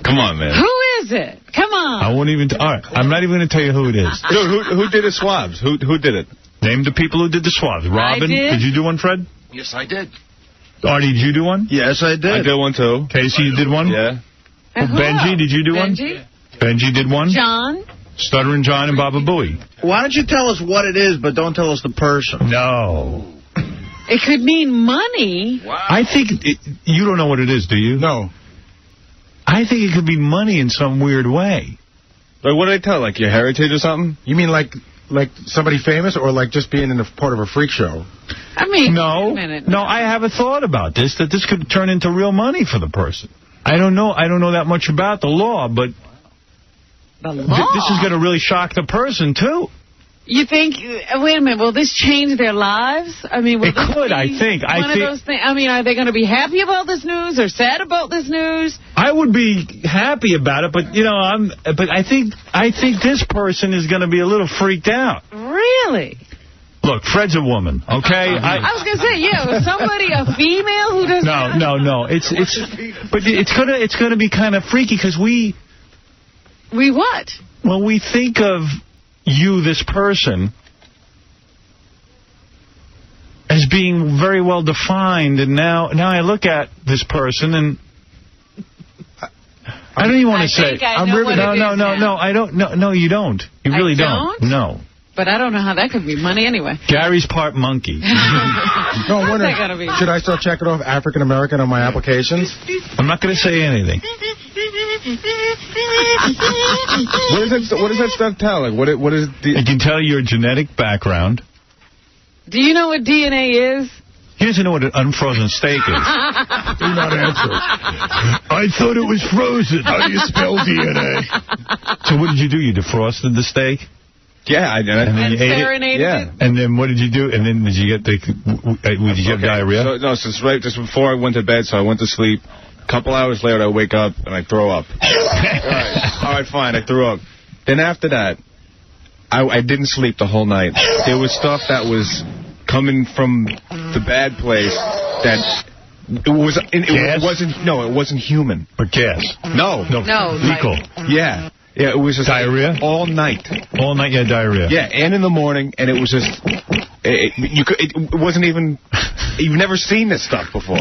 Come on, man. Who is it? Come on. I won't even... All right, I'm not even going to tell you who it is. Dude, who did the swabs? Who did it? Name the people who did the swabs. Robin, did you do one, Fred? Yes, I did. Artie, did you do one? Yes, I did. I did one, too. Casey, you did one? Yeah. Benji, did you do one? Benji did one? John? Stuttering John and Baba Booey. Why don't you tell us what it is, but don't tell us the person? No. It could mean money. Wow. I think... you don't know what it is, do you? No. I think it could be money in some weird way. Like, what did I tell? Like your heritage or something? You mean like somebody famous, or like just being in a part of a freak show? I mean, no, wait a minute. No, I have a thought about this, that this could turn into real money for the person. I don't know that much about the law, but the law? This is going to really shock the person, too. You think, wait a minute, will this change their lives? I mean, will it could, I think. One of those things. I mean, are they going to be happy about this news or sad about this news? I would be happy about it, but, but I think this person is going to be a little freaked out. Really? Look, Fred's a woman, okay? I was going to say, yeah, somebody, a female who doesn't... No. But it's gonna be kind of freaky because we what? Well, we think of you, this person, as being very well defined, and now I look at this person and I don't even want to say. No, I don't. No, you don't. You really don't. No. But I don't know how that could be money anyway. Gary's part monkey. No, I wonder, should I start checking off African American on my applications? I'm not going to say anything. What does that stuff tell? Like, what is it can tell your genetic background. Do you know what DNA is? He doesn't know what an unfrozen steak is. Do not answer. I thought it was frozen. How do you spell DNA? So what did you do? You defrosted the steak? Yeah, and then you ate it. Yeah. And then what did you do? And then did you get did you have diarrhea? So just before I went to bed, so I went to sleep. A couple hours later, I wake up and I throw up. All right, fine, I threw up. Then after that, I didn't sleep the whole night. There was stuff that was coming from the bad place that it wasn't human. But gas? No. Fecal. Yeah. Yeah, it was just diarrhea all night. All night you had diarrhea. Yeah, and in the morning, and it was just it wasn't even. You've never seen this stuff before.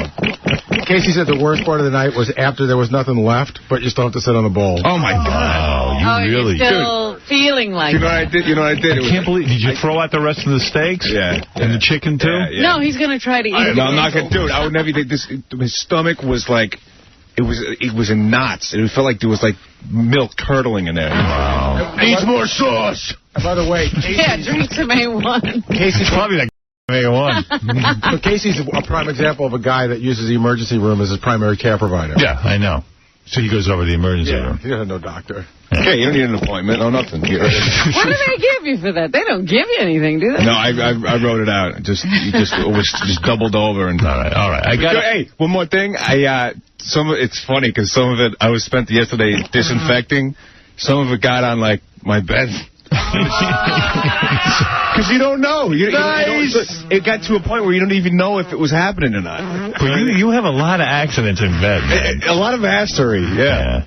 Casey said the worst part of the night was after there was nothing left, but you still have to sit on the bowl. Oh my God! Really? You're still feeling like. You know what I did? I can't believe. Did you throw out the rest of the steaks? Yeah. And the chicken too? Yeah. No, he's gonna try to eat. No, I'm not gonna do it. I would never eat this. His stomach was like. It was in knots. It felt like there was like milk curdling in there. Wow. Needs more sauce. By the way, Casey, drink some A1. Casey's probably like A1. So Casey's a prime example of a guy that uses the emergency room as his primary care provider. Yeah, I know. So he goes over to the emergency room. He doesn't know doctor. Yeah, you don't need an appointment. No, nothing. What do they give you for that? They don't give you anything, do they? No, I wrote it out. It was doubled over. And all right. Hey, one more thing. It's funny because some of it I spent yesterday disinfecting. Some of it got on like my bed. Because you don't know. Nice. It got to a point where you don't even know if it was happening or not. But you have a lot of accidents in bed, man. A lot of assery, yeah.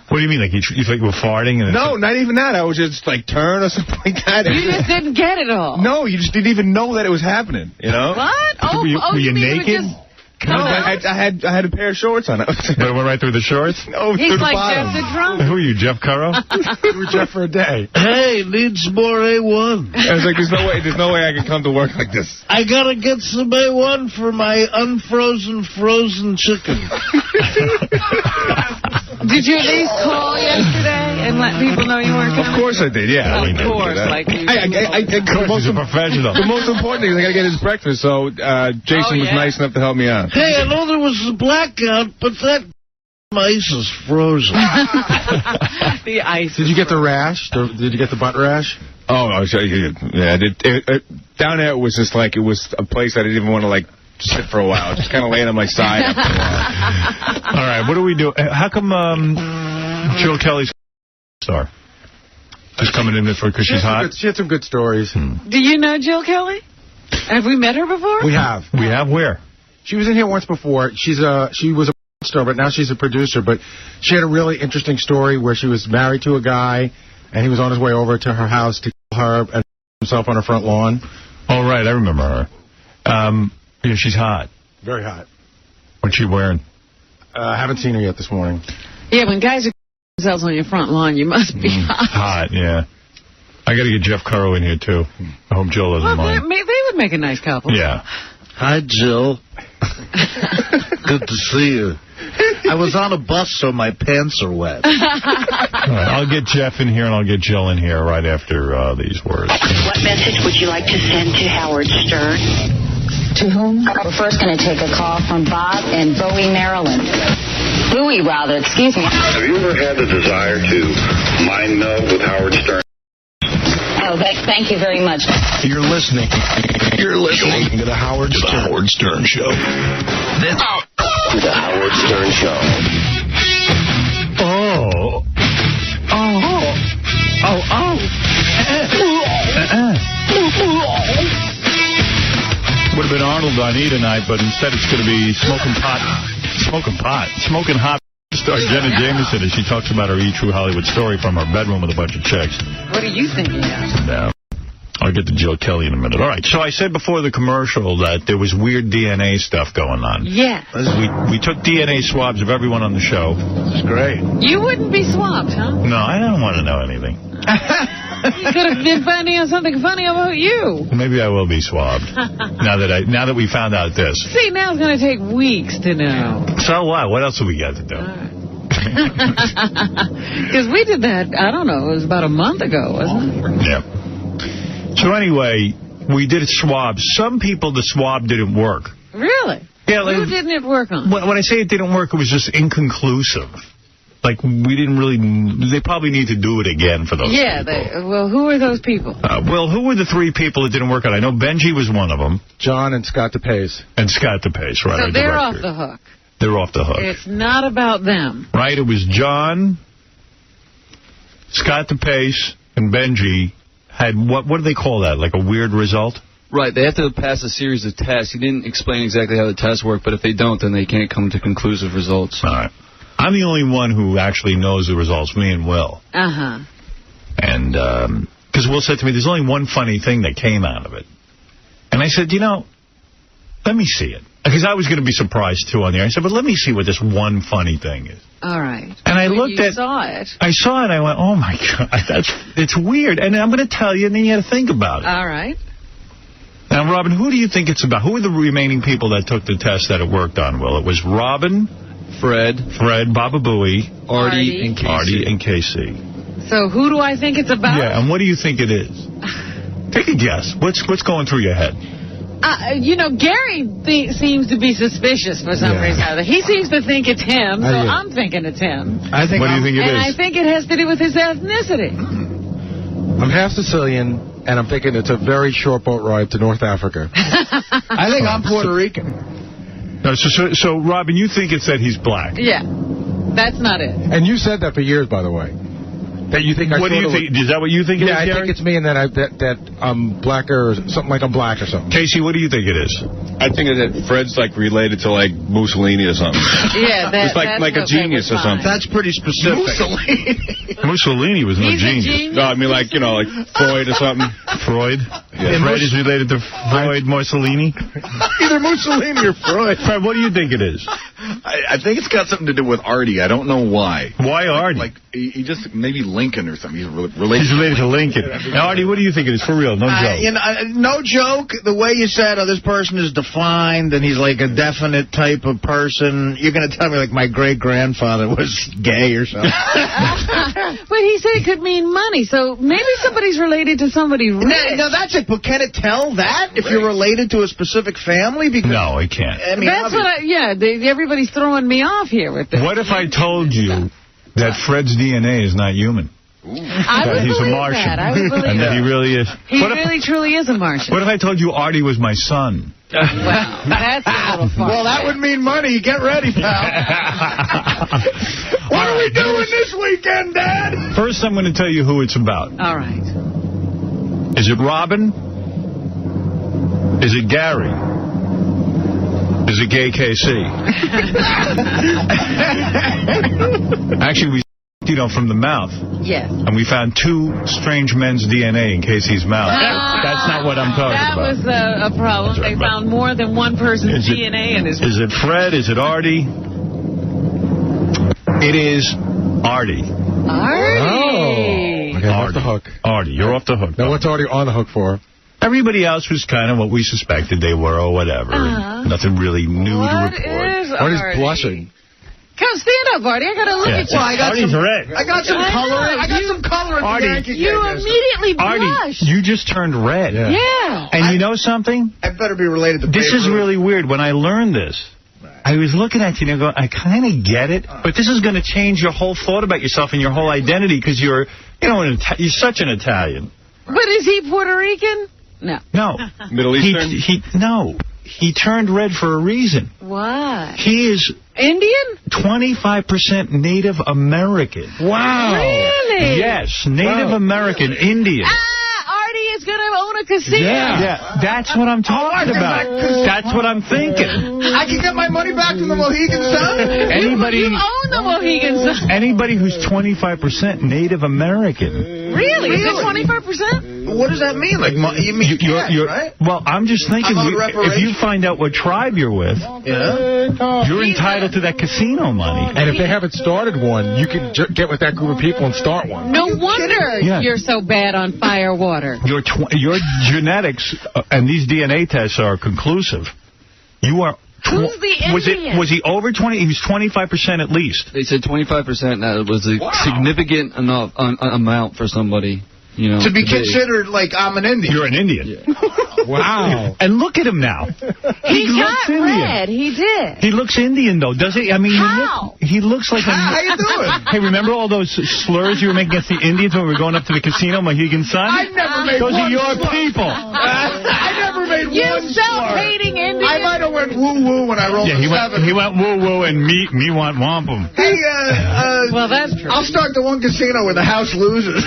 What do you mean? Like you thought you were farting? And no, not even that. I was just like turn or something like that. You just didn't get it all. No, you just didn't even know that it was happening. You know? What? Were you naked? No, I had a pair of shorts on. But it went right through the shorts? No, he's through the like bottom. Jeff the drunk. Who are you, Jeff Curro? We were Jeff for a day. Hey, needs more A1. I was like, there's no way I can come to work like this. I gotta get some A1 for my frozen chicken. Did you at least call yesterday and let people know you weren't coming? Of course I did, yeah. Of course, like you. Of course, he's a professional. The most important thing is I got to get his breakfast, so Jason was nice enough to help me out. Hey, I know there was a blackout, but that ice is frozen. The ice. Did you get the rash? Did you get the butt rash? Oh, yeah. Down there, it was just like, it was a place I didn't even want to, like, sit for a while. Just kind of laying on my side after a while. All right, what do we do? How come Jill Kelly's star? Just coming in for because she's hot? She had some good stories. Do you know Jill Kelly? Have we met her before? We have. We have? Where? She was in here once before. She was a star, but now she's a producer. But she had a really interesting story where she was married to a guy, and he was on his way over to her house to kill her and himself on her front lawn. Oh, right. I remember her. Yeah, she's hot. Very hot. What's she wearing? I haven't seen her yet this morning. Yeah, when guys are themselves on your front lawn, you must be hot. Hot, yeah. I got to get Jeff Currow in here, too. I hope Jill doesn't mind. They would make a nice couple. Yeah. Hi, Jill. Good to see you. I was on a bus, so my pants are wet. All right, I'll get Jeff in here, and I'll get Jill in here right after these words. What message would you like to send to Howard Stern? To whom? We're first going to take a call from Bob in Bowie, Maryland. Bowie, rather, excuse me. Have you ever had the desire to mind meld with Howard Stern? Oh, thank you very much. You're listening to the Howard Stern Show. This is the Howard Stern Show. Would have been Arnold on E tonight, but instead it's going to be smoking hot. Star Jenna Jameson as she talks about her E! True Hollywood story from her bedroom with a bunch of chicks. What are you thinking of? Yeah. I'll get to Jill Kelly in a minute. All right, so I said before the commercial that there was weird DNA stuff going on. Yeah. We took DNA swabs of everyone on the show. It's great. You wouldn't be swamped, huh? No, I don't want to know anything. You could have been finding out something funny about you. Maybe I will be swabbed now that we found out this. See, now it's going to take weeks to know. So what? What else have we got to do? Because we did that, I don't know, it was about a month ago, wasn't it? Yeah. So anyway, we did swabs. Some people, the swab didn't work. Really? Yeah. Like, who didn't it work on? When I say it didn't work, it was just inconclusive. Like, we didn't really... They probably need to do it again for those people. Well, who are those people? Who were the three people that didn't work on? I know Benji was one of them. John and Scott DePace. And Scott DePace, right. So they're off the hook. They're off the hook. It's not about them. Right, it was John, Scott DePace, and Benji had, what do they call that, like a weird result? Right, they have to pass a series of tests. He didn't explain exactly how the tests work, but if they don't, then they can't come to conclusive results. All right. I'm the only one who actually knows the results, me and Will. Uh-huh. And, because Will said to me, there's only one funny thing that came out of it. And I said, let me see it. Because I was going to be surprised, too, on the air. I said, but let me see what this one funny thing is. All right. And I looked at... saw it. I saw it, and I went, oh, my God, it's weird. And I'm going to tell you, and then you got to think about it. All right. Now, Robin, who do you think it's about? Who are the remaining people that took the test that it worked on, Will? It was Robin... Fred, Baba Booey, Artie, and Casey. So who do I think it's about? Yeah, and what do you think it is? Take a guess. What's going through your head? Gary seems to be suspicious for some reason. He seems to think it's him, so I'm thinking it's him. What do you think it is? And I think it has to do with his ethnicity. I'm half Sicilian, and I'm thinking it's a very short boat ride to North Africa. I think I'm Puerto Rican. No, so, Robin, you think it's that he's black? Yeah. That's not it. And you said that for years, by the way. That you think what do you think? Is that what you think it is, Gary? Gary? I think it's me, and then that I'm blacker, or something like I'm black or something. Casey, what do you think it is? I think that Fred's like related to like Mussolini or something. Yeah, it's like a genius or something. That's pretty specific. Mussolini was no genius. No, I mean like like Freud or something. Freud. Yeah. Fred is related to Freud, Mussolini. Either Mussolini or Freud. Fred, what do you think it is? I think it's got something to do with Artie. I don't know why. Why Artie? Like he just maybe Lincoln or something. He's related. He's related to Lincoln. Now, Artie, what do you think it is? For real, no joke. No joke. The way you said, this person is defined and he's like a definite type of person, you're going to tell me like my great-grandfather was gay or something. But he said it could mean money, so maybe somebody's related to somebody rich. No, that's it. But can it tell that if you're related to a specific family? Because, no, it can't. I mean, that's what everybody's throwing me off here with this. What if I told you that Fred's DNA is not human? That he's a Martian. That. I would believe and that he really is. He really, truly is a Martian. What if I told you Artie was my son? Wow, that's a little fun. Well, that would mean money. Get ready, pal. What are we doing this weekend, Dad? First, I'm going to tell you who it's about. All right. Is it Robin? Is it Gary? Is it Gay KC? Actually, we from the mouth. Yes. And we found 2 strange men's DNA in Casey's mouth. That's not what I'm talking about. That was a problem. They found more than one person's DNA in his... Is it Fred? Is it Artie? It is Artie. Artie. Oh. Okay, off the hook. Artie, you're off the hook. Now, what's Artie on the hook for? Everybody else was kind of what we suspected they were or whatever. Nothing really new to report. Artie's blushing. Come stand up, Artie. I got to look at you. Artie's red. I got some color. I got some color in the Yankee game. You immediately blushed. Artie, you just turned red. Yeah. And you know something? I better be related to This is really weird. When I learned this, I was looking at you and I go, I kind of get it, but this is going to change your whole thought about yourself and your whole identity because you're such an Italian. But is he Puerto Rican? No. No. Middle Eastern? No. He turned red for a reason. Why? He is... Indian? 25% Native American. Wow. Really? Yes, Native American, Indian. Artie is going to own a casino. Yeah, that's what I'm talking about. That's what I'm thinking. I can get my money back from the Mohegan Sun? You own the Mohegan Sun. Anybody who's 25% Native American. Really? Is it 25%? What does that mean? Like, you mean you're right? Well, I'm just thinking, if you find out what tribe you're with, you're entitled to that casino money. And if they haven't started one, you can get with that group of people and start one. No wonder you're so bad on fire water. Your genetics and these DNA tests are conclusive. You are... Who's the Indian? Was he over 20? He was 25% at least. They said 25%. That was a significant enough amount for somebody. You know, to be considered like I'm an Indian. You're an Indian. Yeah. Wow. And look at him now. He got red. He did. He looks Indian, though, does he? I mean, he looks like How you doing? Hey, remember all those slurs you were making against the Indians when we were going up to the casino, Mohegan Sun? I never made Those one are your slur. people. I never made you one self-hating Indian. I might have went woo-woo when I rolled he went woo-woo and me want wampum. Hey, well, that's true. I'll start the one casino where the house loses.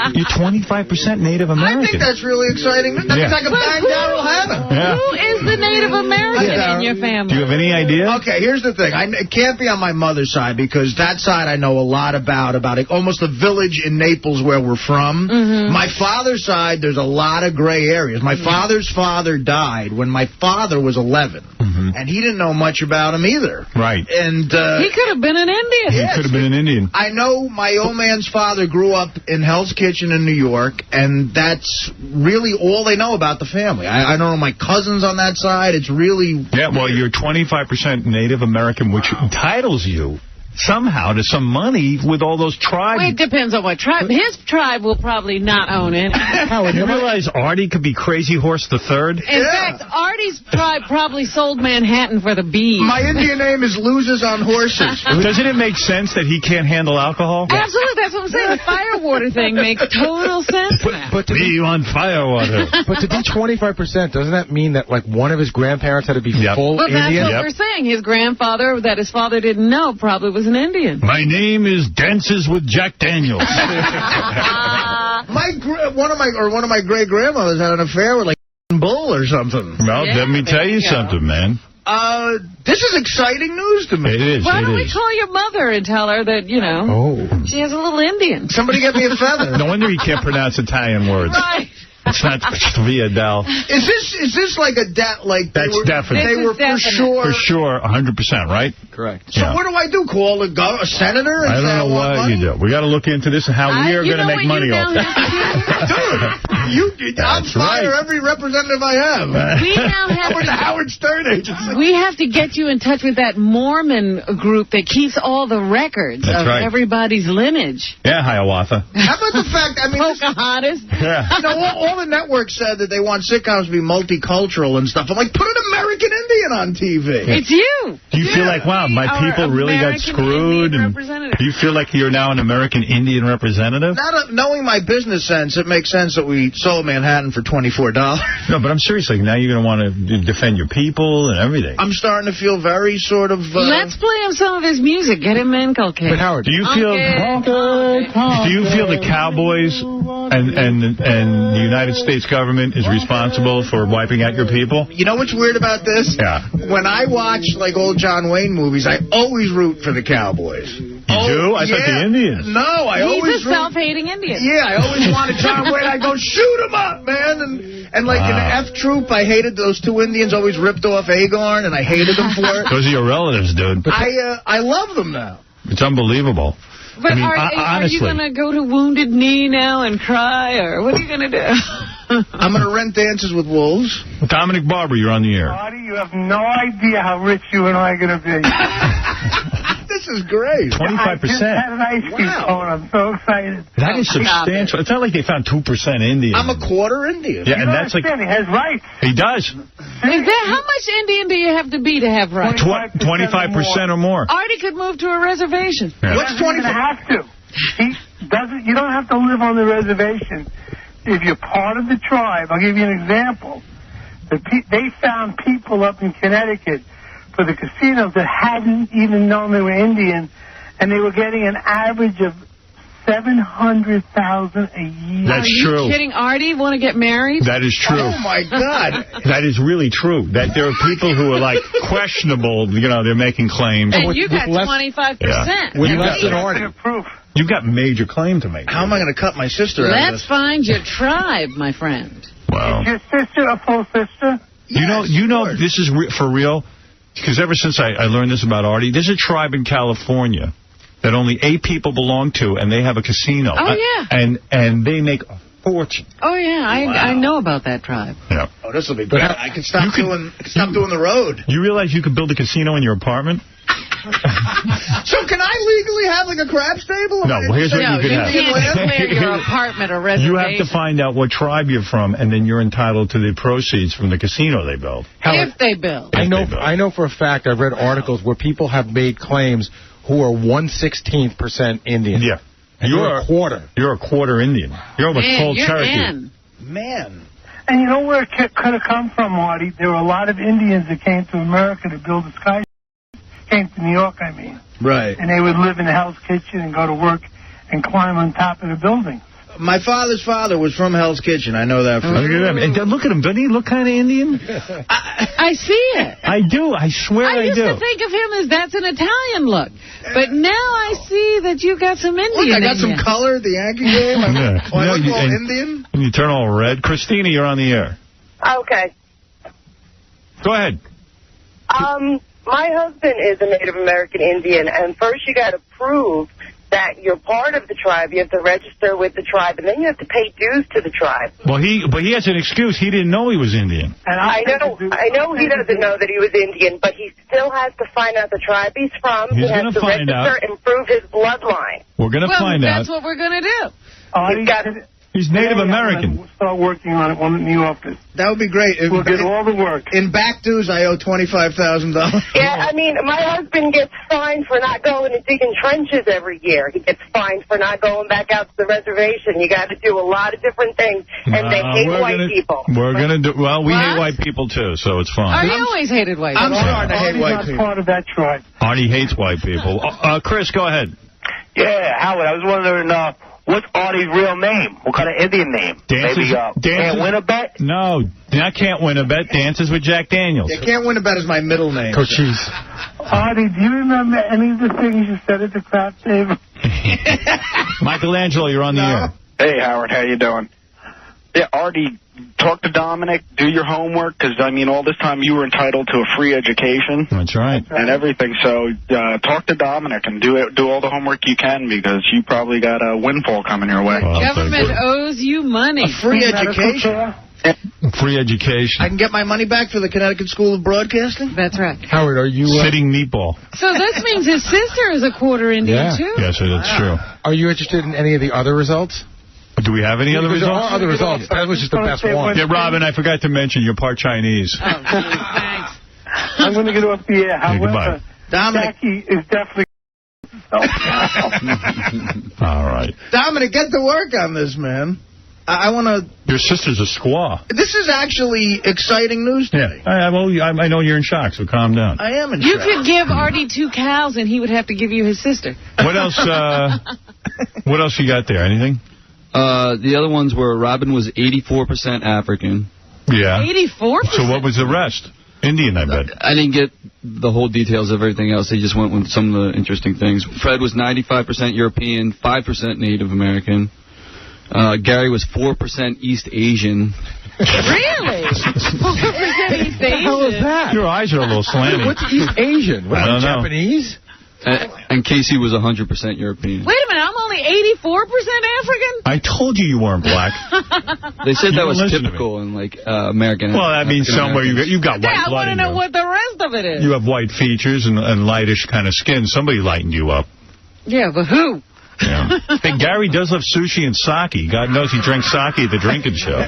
You're 25% Native American. I think that's really exciting. That means I can bang Daryl Hannah. Yeah. Who is the Native American in your family? Do you have any idea? Okay, here's the thing. It can't be on my mother's side because that side I know a lot about almost a village in Naples where we're from. My father's side, there's a lot of gray areas. My father's father died when my father was 11, and he didn't know much about him either. Right. And he could have been an Indian. He could have been an Indian. I know my old man's father grew up in Hell's Kitchen in New York, and that's really all they know about the family. I don't know my cousins on that side. It's really... Yeah, well, you're 25% Native American, which entitles you somehow to some money with all those tribes. Well, it depends on what tribe. His tribe will probably not own it. Howard, you realize Artie could be Crazy Horse the Third? In fact, Artie's tribe probably sold Manhattan for the bees. My Indian name is Losers on Horses. Doesn't it make sense that he can't handle alcohol? Absolutely, that's what I'm saying. The firewater thing makes total sense now. But to be on firewater. But to be 25%, doesn't that mean that like one of his grandparents had to be full well, Indian? That's what we're saying. His grandfather, that his father didn't know, probably was an Indian. My name is Dances with Jack Daniels. One of my great grandmothers had an affair with like Bull or something. Well, let me tell you something, man. This is exciting news to me. It is. Why don't we call your mother and tell her that, you know, she has a little Indian? Somebody get me a feather. No wonder he can't pronounce Italian words. Right. It's not Viadel. Is this like a That's definite. They were for sure. For sure, 100%, right? Correct. So what do I do? Call a senator? And I don't know what you do. We got to look into this and how we are going to make money off it. Dude, I'll fire every representative I have. We now have the Howard Stern agency. We have to get you in touch with that Mormon group that keeps all the records of everybody's lineage. Yeah, Hiawatha. How about the fact, Pocahontas? Yeah. You know, all the networks said that they want sitcoms to be multicultural and stuff. I'm like, put an American Indian on TV. It's you. Do you feel like, wow, my people really got screwed? And do you feel like you're now an American Indian representative? Knowing my business sense, it makes sense that we sold Manhattan for $24. No, but I'm serious. Like, now you're going to want to defend your people and everything. I'm starting to feel very sort of... Let's play him some of his music. Get him inculcated. But Howard, do you feel the Cowboys and the United States government is responsible for wiping out your people? You know what's weird about this? Yeah. When I watch like old John Wayne movies, I always root for the Cowboys. You do? I thought the Indians. No, I always... He's a self-hating Indian. Yeah, I always wanted John Wayne. I go, shoot him up, man. And like in the F Troop, I hated those two Indians always ripped off Agorn, and I hated them for it. Those are your relatives, dude. I love them now. It's unbelievable. But I mean, are you going to go to Wounded Knee now and cry, or what are you going to do? I'm going to rent Dances with Wolves. Dominic Barber, you're on the air. Artie, you have no idea how rich you and I are going to be. This is great. 25%. I just had an ice cream cone. I'm so excited. That is substantial. It's not like they found 2% Indian. I'm a quarter Indian. Yeah, and that's like... He has rights. He does. How much Indian do you have to be to have rights? 25% or more. Artie could move to a reservation. Yeah. What's 25? Have to. You don't have to live on the reservation. If you're part of the tribe, I'll give you an example. They found people up in Connecticut for the casinos that hadn't even known they were Indian, and they were getting an average of $700,000 a year. That's true. Are you kidding, Artie? Want to get married? That is true. Oh, my God. That is really true. That there are people who are, like, questionable, they're making claims. And you got 25%. Yeah. With less than Artie. You've got major claim to make. How am I going to cut my sister out of Let's this? find your tribe, my friend. Wow. Is your sister a full sister? You know, this is for real, because ever since I learned this about Artie, there's a tribe in California that only 8 people belong to, and they have a casino. Oh, yeah. And they make a fortune. Oh, yeah. I know about that tribe. Yeah. Oh, this will be good. I can stop doing the road. You realize you could build a casino in your apartment? So can I legally have like a craps table? No, here's what you could have. You can't declare your apartment a reservation. You have to find out what tribe you're from, and then you're entitled to the proceeds from the casino they build. If they build. I know for a fact, I've read articles where people have made claims who are 1/16% Indian. Yeah. And you're a quarter. You're a quarter Indian. You're almost full Cherokee. Man. And you know where it could have come from, Artie? There were a lot of Indians that came to America to build a skyscraper. Came to New York, I mean. Right. And they would live in Hell's Kitchen and go to work and climb on top of the building. My father's father was from Hell's Kitchen. I know that for Look at him. And look at him. Doesn't he look kind of Indian? I see it. I do. I swear I do. I used to think of him as that's an Italian look. But now I see that you got some Indian. Look, I got some color at the Yankee game. I look all Indian. And you turn all red. Christina, you're on the air. Okay. Go ahead. My husband is a Native American Indian, and first you got to prove that you're part of the tribe. You have to register with the tribe, and then you have to pay dues to the tribe. Well, he has an excuse. He didn't know he was Indian. And I know he doesn't know that he was Indian, but he still has to find out the tribe he's from. He's he has to register and prove his bloodline. We're going to find out. That's what we're going to do. He's Native American. We'll start working on it in the office. That would be great. We'll get all the work. In back dues, I owe $25,000. Yeah, I mean, my husband gets fined for not going and digging trenches every year. He gets fined for not going back out to the reservation. You got to do a lot of different things, and they hate white people. We're going to do, well, we hate white people, too, so it's fine. Artie always hated white people. I'm starting to hate white people. Part of that tribe. Artie hates white people. Chris, go ahead. Yeah, Howard, I was wondering, what's Artie's real name? What kind of Indian name? Maybe Can't Win a Bet? No, I Can't Win a Bet. Dances with Jack Daniels. Yeah, Can't Win a Bet is my middle name. Cochise. Artie, do you remember any of the things you said at the craft table? Michelangelo, you're on the air. Hey, Howard, how you doing? Yeah, Artie, talk to Dominic, do your homework, because, I mean, all this time you were entitled to a free education. That's right. And everything, so talk to Dominic and do all the homework you can, because you probably got a windfall coming your way. The government owes you money. A free education? Free education. I can get my money back for the Connecticut School of Broadcasting? That's right. Howard, are you... Sitting meatball. So this means his sister is a quarter Indian, too? Yes, that's true. Are you interested in any of the other results? Do we have any other results? There are other results. That was just the best one. Yeah, Robin, I forgot to mention you're part Chinese. Oh, thanks. I'm going to get off the air. Goodbye. Dominic. Jackie is definitely... All right. Dominic, get to work on this, man. I want to... Your sister's a squaw. This is actually exciting news today. Yeah, I know you're in shock, so calm down. I am in You shock. could give Artie 2 cows, and he would have to give you his sister. What else? What else you got there? Anything? The other ones were Robin was 84% African. Yeah. 84%? So what was the rest? Indian, I bet. I didn't get the whole details of everything else. They just went with some of the interesting things. Fred was 95% European, 5% Native American. Gary was 4% East Asian. Really? 4% East Asian? What the hell is that? Your eyes are a little slanted. What's East Asian? What, I don't know. Japanese? And Casey was 100% European. Wait a minute, I'm only 84% African? I told you weren't black. They said You that was didn't listen to typical in, like, American. Well, that means somewhere you got white I blood want to in know you. what the rest of it is. You have white features and lightish kind of skin. Somebody lightened you up. Yeah, but who? Yeah. Hey, Gary does love sushi and sake. God knows he drinks sake at the drinking show.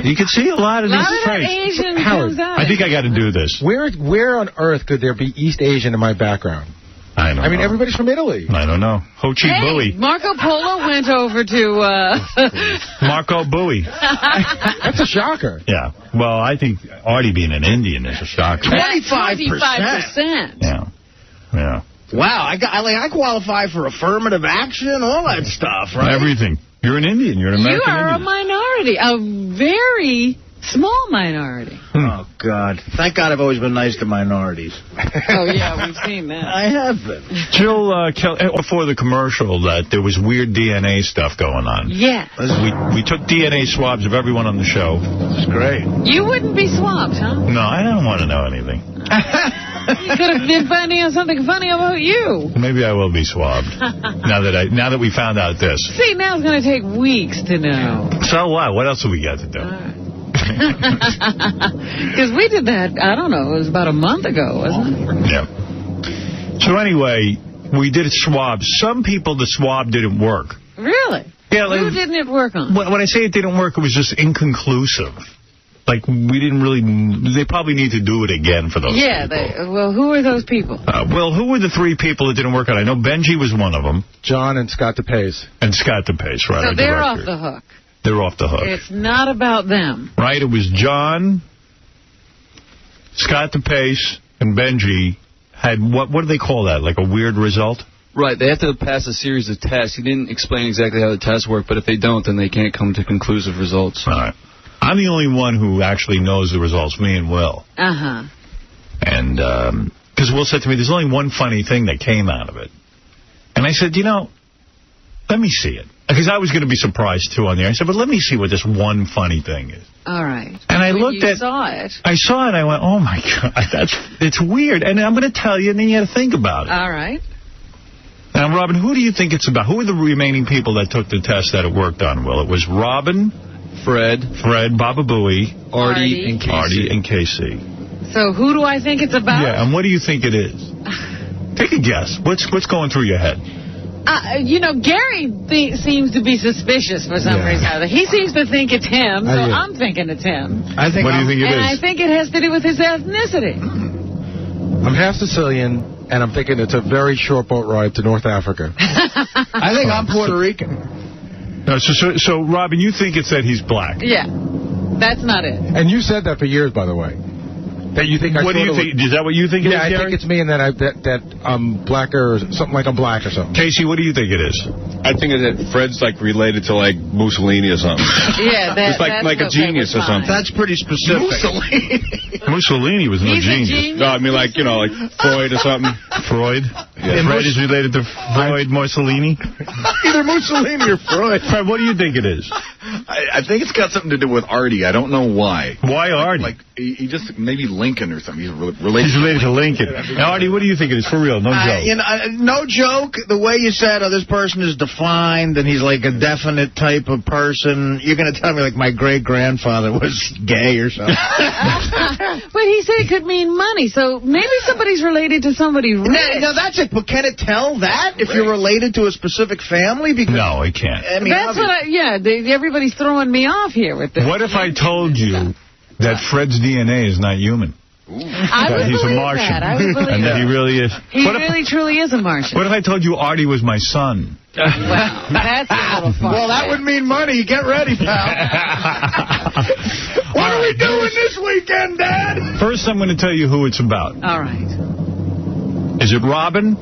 You can see a lot of these traits. Asian Howard, I think I got to do this. Where on earth could there be East Asian in my background? I don't know. Everybody's from Italy. I don't know. Ho Chi Bui. Marco Polo went over to... Marco Bui. That's a shocker. Yeah. Well, I think Artie being an Indian is a shocker. 25%. Yeah. Yeah. Wow, I qualify for affirmative action, all that stuff, right? Everything. You're an Indian. You're an American You are Indian. a minority, a very small minority. Oh, God. Thank God I've always been nice to minorities. Oh, yeah, we've seen that. I have been. Jill, before the commercial, that there was weird DNA stuff going on. Yeah. We took DNA swabs of everyone on the show. It's great. You wouldn't be swamped, huh? No, I don't want to know anything. You could have been finding out something funny about you. Maybe I will be swabbed. now that we found out this. See, now it's going to take weeks to know. So what? What else have we got to do? Because we did that, I don't know, it was about a month ago, wasn't it? Yeah. So anyway, we did swabs. Some people, the swab didn't work. Really? Yeah. Who didn't it work on? When I say it didn't work, it was just inconclusive. Like, we didn't really... They probably need to do it again for those people. Well, who are those people? Well, who were the 3 people that didn't work out? I know Benji was one of them. John and Scott DePace. And Scott DePace, right. So they're off the hook. They're off the hook. It's not about them. Right? It was John, Scott DePace, and Benji had... What do they call that? Like a weird result? Right, they have to pass a series of tests. He didn't explain exactly how the tests work, but if they don't, then they can't come to conclusive results. All right. I'm the only one who actually knows the results, me and Will. Uh-huh. And, because Will said to me, there's only one funny thing that came out of it. And I said, let me see it. Because I was going to be surprised, too, on the air. I said, but let me see what this one funny thing is. All right. And I looked at... You saw it. I saw it, and I went, oh, my God, it's weird. And I'm going to tell you, and then you got to think about it. All right. Now, Robin, who do you think it's about? Who are the remaining people that took the test that it worked on, Will? It was Robin... Fred, Baba Booey, Artie, and Casey. Artie and Casey. So who do I think it's about? Yeah, and what do you think it is? Take a guess. What's going through your head? Gary seems to be suspicious for some reason. He seems to think it's him, so I'm thinking it's him. What do you think it is? And I think it has to do with his ethnicity. I'm half Sicilian, and I'm thinking it's a very short boat ride to North Africa. I think I'm Puerto Rican. No, so Robin, you think it's that he's black? Yeah, that's not it. And you said that for years, by the way. That you think What do you think? Is that what you think it is, Yeah, I Gary? think it's me and that I'm blacker or something like I'm black or something. Casey, what do you think it is? I think that Fred's like related to like Mussolini or something. Yeah, it's like a genius or something. That's pretty specific. Mussolini was no He's a genius. genius. No, I mean like Freud or something. Freud? Fred is related to Freud Mussolini? Either Mussolini or Freud. Fred, what do you think it is? I think it's got something to do with Artie. I don't know why. Why Artie? Like, he just, maybe Lincoln or something. He's related to Lincoln. Now, Artie, what do you think it is? For real, no joke. No joke. The way you said, this person is defined and he's like a definite type of person, you're going to tell me like my great-grandfather was gay or something. But he said it could mean money, so maybe somebody's related to somebody rich. Now that's it. But can it tell that if you're related to a specific family? Because, no, it can't. I mean, that's what everybody's throwing me off here with this. What if I told you that Fred's DNA is not human? I would he's believe a Martian. that. I would believe and that he really is. He really, truly is a Martian. What if I told you Artie was my son? Well, that's a little fun. Well, that would mean money. Get ready, pal. What are we doing this weekend, Dad? First, I'm going to tell you who it's about. All right. Is it Robin?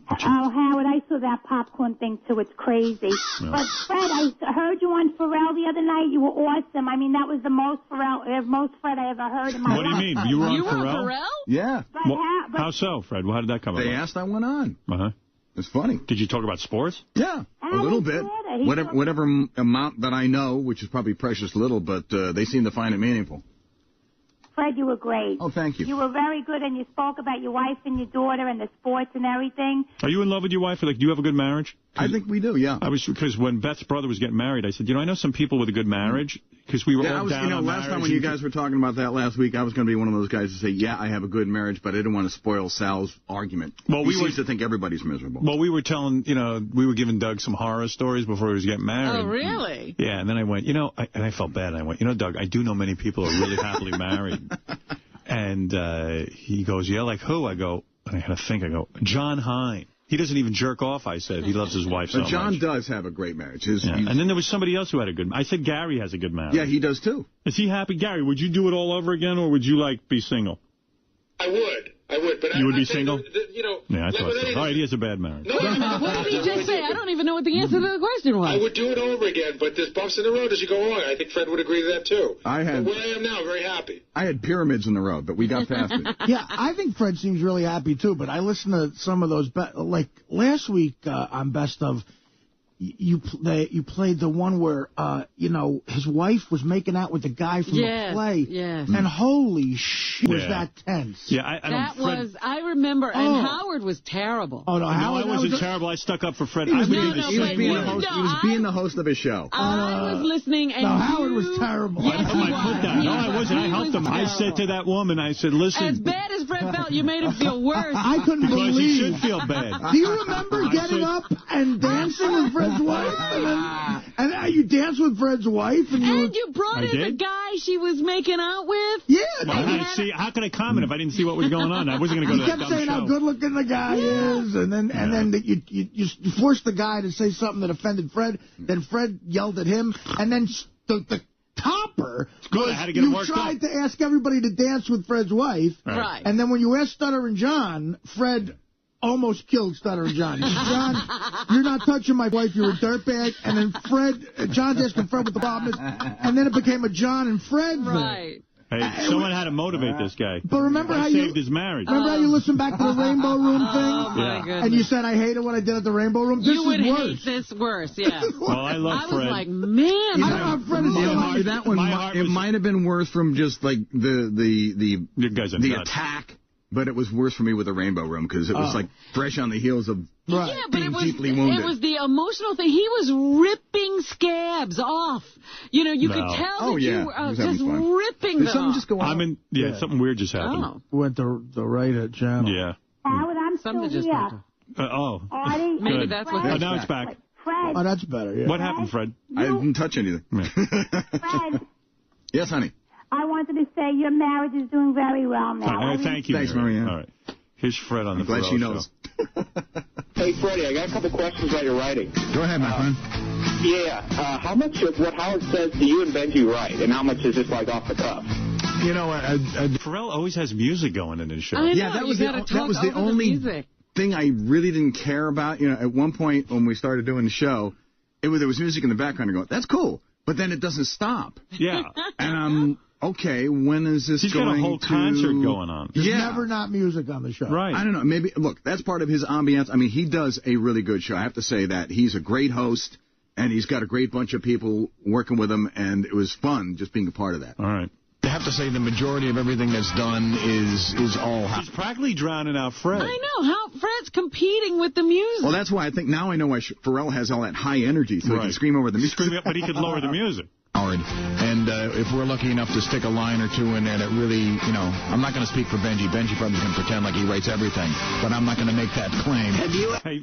Oh, Howard, I saw that popcorn thing, too. It's crazy. But, Fred, I heard you on Pharrell the other night. You were awesome. I mean, that was the most Fred I ever heard in my life. What do you mean? You were on Pharrell? Yeah. How so, Fred? How did that come about? They asked, I went on. Uh-huh. It's funny. Did you talk about sports? Yeah, a little bit. Whatever amount that I know, which is probably precious little, but they seem to find it meaningful. Fred, you were great. Oh, thank you. You were very good, and you spoke about your wife and your daughter and the sports and everything. Are you in love with your wife? Or, do you have a good marriage? I think we do, yeah. Because when Beth's brother was getting married, I said, I know some people with a good marriage, because we were all down on last time when you guys were talking about that last week, I was going to be one of those guys to say, yeah, I have a good marriage, but I didn't want to spoil Sal's argument. Well, he seems to think everybody's miserable. Well, we were telling, we were giving Doug some horror stories before he was getting married. Oh, really? Yeah, and then I went, and I felt bad. And I went, Doug, I do know many people who are really happily married. And he goes, yeah, like who? I go, and I had to think, John Hine. He doesn't even jerk off, I said. He loves his wife so much. But John does have a great marriage. And then there was somebody else who had a good... I said Gary has a good marriage. Yeah, he does, too. Is he happy? Gary, would you do it all over again, or would you, be single? I would, but you would be single? Yeah, I thought so. All right, he has a bad marriage. No, what did he just say? I don't even know what the answer to the question was. I would do it over again, but there's bumps in the road as you go along. I think Fred would agree to that, too. But where I am now, I'm very happy. I had pyramids in the road, but we got past it. Yeah, I think Fred seems really happy, too, but I listened to some of those, like last week on Best of, you played the one where, his wife was making out with the guy from the play. Yes. And holy shit, was that tense. Yeah, I remember, and Howard was terrible. Oh, no, Howard wasn't terrible. I stuck up for Fred. He was being the host of his show. I was listening, and Howard was terrible. Yes, No, I wasn't. I helped him. I said to that woman, I said, listen. As bad as Fred felt, you made him feel worse. I couldn't believe. Because he should feel bad. Do you remember getting up and dancing with Fred's wife? And you danced with Fred's wife? And you brought in the guy she was making out with? Yeah. Well, how could I comment if I didn't see what was going on? I wasn't going to go to that dumb show. You kept saying how good-looking the guy is, and then you forced the guy to say something that offended Fred. Then Fred yelled at him, and then the topper was you tried to ask everybody to dance with Fred's wife. Right. And then when you asked Stutter and John, Fred almost killed Stutter and John. He said, John, you're not touching my wife, you're a dirtbag. And then John's asking Fred what the problem is. And then it became a John and Fred thing. Right. Hey, someone had to motivate this guy. But remember how saved his marriage. Remember how you listened back to the Rainbow Room thing? Oh, my goodness. And you said, I hated what I did at the Rainbow Room? This you would is worse. hate this worse, yeah. Well, I love Fred. I was like, man. I don't know if Fred is still that one, it might have been worse from just, like, the attack. But it was worse for me with the Rainbow Room because it was like fresh on the heels of being deeply wounded. It was the emotional thing. He was ripping scabs off. You could tell that you were just ripping them off. Just go on? Something weird just happened. Went the right channel. Yeah. Howard, I'm still here. Artie? Maybe that's what happened. Now it's back. Fred. Oh, that's better, yeah. What happened, Fred? I didn't touch anything. Fred. Yes, honey. I wanted to say your marriage is doing very well now. Thank you. Thanks, Marianne. All right. Here's Fred on the glad she knows. Hey, Freddie, I got a couple questions about your writing. Go ahead, my friend. Yeah. How much of what Howard says do you and Benji write, and how much is just like off the cuff? Pharrell always has music going in his show. I know, yeah, that was the only thing I really didn't care about. At one point when we started doing the show, there was music in the background. I go, that's cool. But then it doesn't stop. Yeah. And okay, when is this He's going to... He's got a whole concert going on. There's never not music on the show. Right. I don't know. Maybe, look, that's part of his ambiance. I mean, he does a really good show. I have to say that. He's a great host, and he's got a great bunch of people working with him, and it was fun just being a part of that. All right. I have to say the majority of everything that's done is all... He's practically drowning out Fred. I know. How Fred's competing with the music. Well, that's why I think now I know why Pharrell has all that high energy, so he can scream over the music. But he could lower the music. And if we're lucky enough to stick a line or two in there that really, you know, I'm not going to speak for Benji. Benji probably can pretend like he writes everything, but I'm not going to make that claim.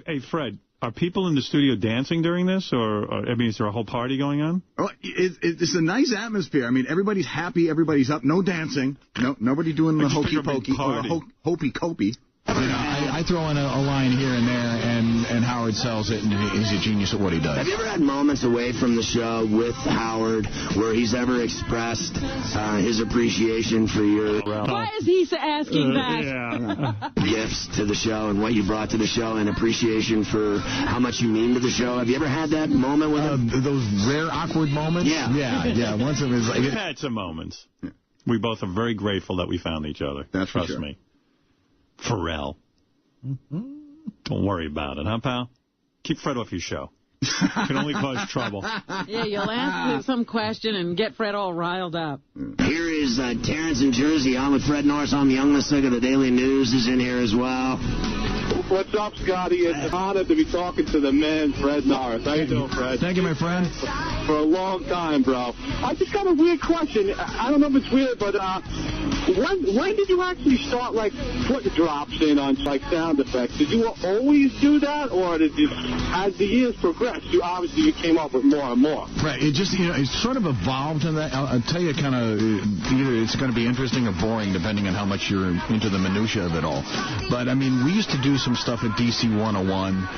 Hey, Fred, are people in the studio dancing during this, or I mean, is there a whole party going on? Oh, it's a nice atmosphere. I mean, everybody's happy, everybody's up, no dancing, nobody doing the hokey pokey or the hopey copey. You know, I throw in a line here and there, and Howard sells it, and he's a genius at what he does. Have you ever had moments away from the show with Howard where he's ever expressed his appreciation for your... Why is he asking that? Gifts to the show and what you brought to the show and appreciation for how much you mean to the show? Have you ever had that moment with him? Those rare awkward moments? Yeah. Once it was like... We've had some moments. We both are very grateful that we found each other. That's for Trust sure. me. Pharrell. Don't worry about it, huh, pal? Keep Fred off your show. It can only cause trouble. Yeah, you'll ask some question and get Fred all riled up. Here is Terrence in Jersey on with Fred Norris on the Young Massaga. The Daily News is in here as well. What's up, Scotty? It's an honor to be talking to the man, Fred Norris. How you doing, Fred? Thank you, my friend. For a long time, bro. I just got a weird question. I don't know if it's weird, but when did you actually start, like, putting drops in on, like, sound effects? Did you always do that, or did you, as the years progressed, you came up with more and more? Right. It just, you know, it's sort of evolved in that. I'll tell you kind of, either it's going to be interesting or boring, depending on how much you're into the minutia of it all. But, I mean, we used to do some stuff at DC 101,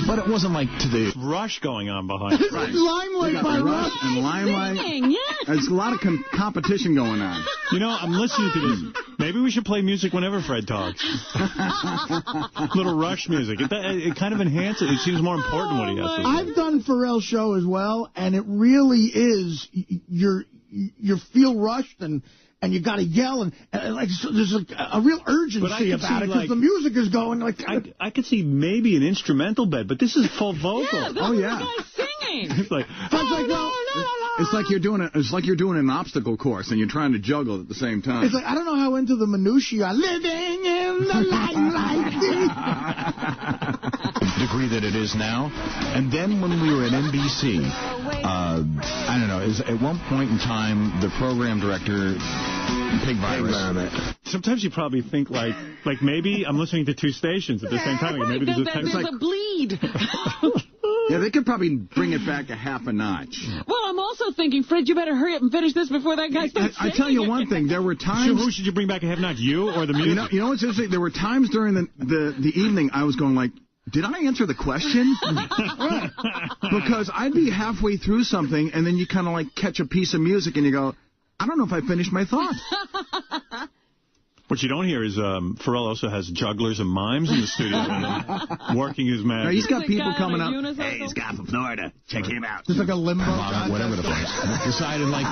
but it wasn't like to the... Rush going on behind. Right. Limelight by Rush. And Limelight. There's a lot of competition going on. You know, I'm listening to this. Maybe we should play music whenever Fred talks. Little Rush music. It kind of enhances it. It seems more important what he has to say. I've done Pharrell's show as well, and it really is, you feel rushed and you got to yell, and like there's a real urgency about it, because the music is going like... I could see maybe an instrumental bed, but this is full vocal. Yeah, this is the guy singing. It's like... It's like you're doing an obstacle course and you're trying to juggle at the same time. It's like, I don't know how into the minutiae you are. Living in the limelight. degree that it is now. And then when we were at NBC, I don't know, at one point in time, the program director... Pig virus. Sometimes you probably think like maybe I'm listening to two stations at the same time. Right, maybe there's a bleed. Yeah, they could probably bring it back a half a notch. Well, I'm also thinking, Fred, you better hurry up and finish this before that guy starts I tell you one thing, there were times... So who should you bring back a half notch, you or the music? You know what's interesting? There were times during the evening I was going like, did I answer the question? Because I'd be halfway through something, and then you kind of like catch a piece of music, and you go... I don't know if I finished my thought. What you don't hear is Pharrell also has jugglers and mimes in the studio working his magic. No, he's got people coming up. Hey, he's got from Florida. Check him out. Just like a limbo. Whatever the fuck. Decided, like,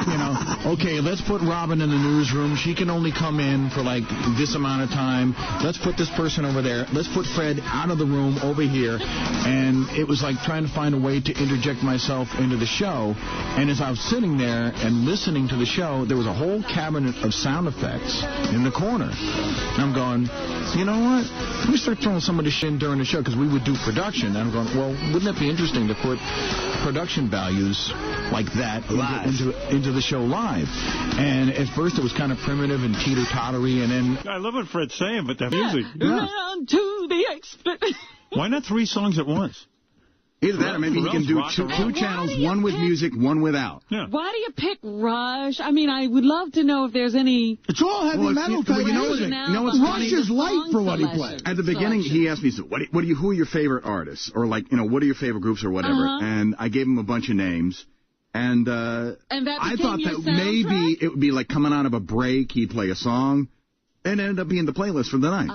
okay, let's put Robin in the newsroom. She can only come in for, like, this amount of time. Let's put this person over there. Let's put Fred out of the room over here. And it was like trying to find a way to interject myself into the show. And as I was sitting there and listening to the show, there was a whole cabinet of sound effects in the corner. And I'm going, you know what? Let me start throwing some of this shit in during the show, because we would do production. And I'm going, well, wouldn't it be interesting to put production values like that into the show live? And at first it was kind of primitive and teeter-tottery, and then... I love what Fred's saying, but the music... Round to the Why not 3 songs at once? Either that, or maybe he can do two channels, one with music, one without. Yeah. Why do you pick Rush? I mean, I would love to know if there's any... It's all heavy metal type music. Rush is light for what he plays. At the beginning, he asked me, so who are your favorite artists? Or, like, what are your favorite groups or whatever? And I gave him a bunch of names. And I thought that maybe it would be like coming out of a break, he'd play a song, and it ended up being the playlist for the night.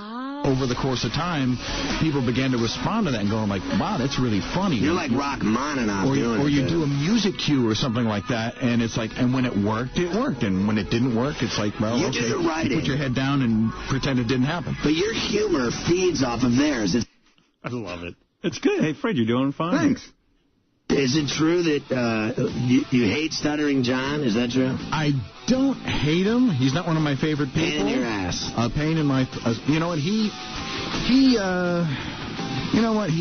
over the course of time, people began to respond to that and going like, wow, that's really funny. You're like Rachmaninoff. Or you do a music cue or something like that, and it's like, and when it worked, it worked. And when it didn't work, it's like, well, you do the writing. You put your head down and pretend it didn't happen. But your humor feeds off of theirs. I love it. It's good. Hey, Fred, you're doing fine. Thanks. Is it true that you hate Stuttering John? Is that true? I don't hate him. He's not one of my favorite people. Pain in your ass. Pain in my... you know what? He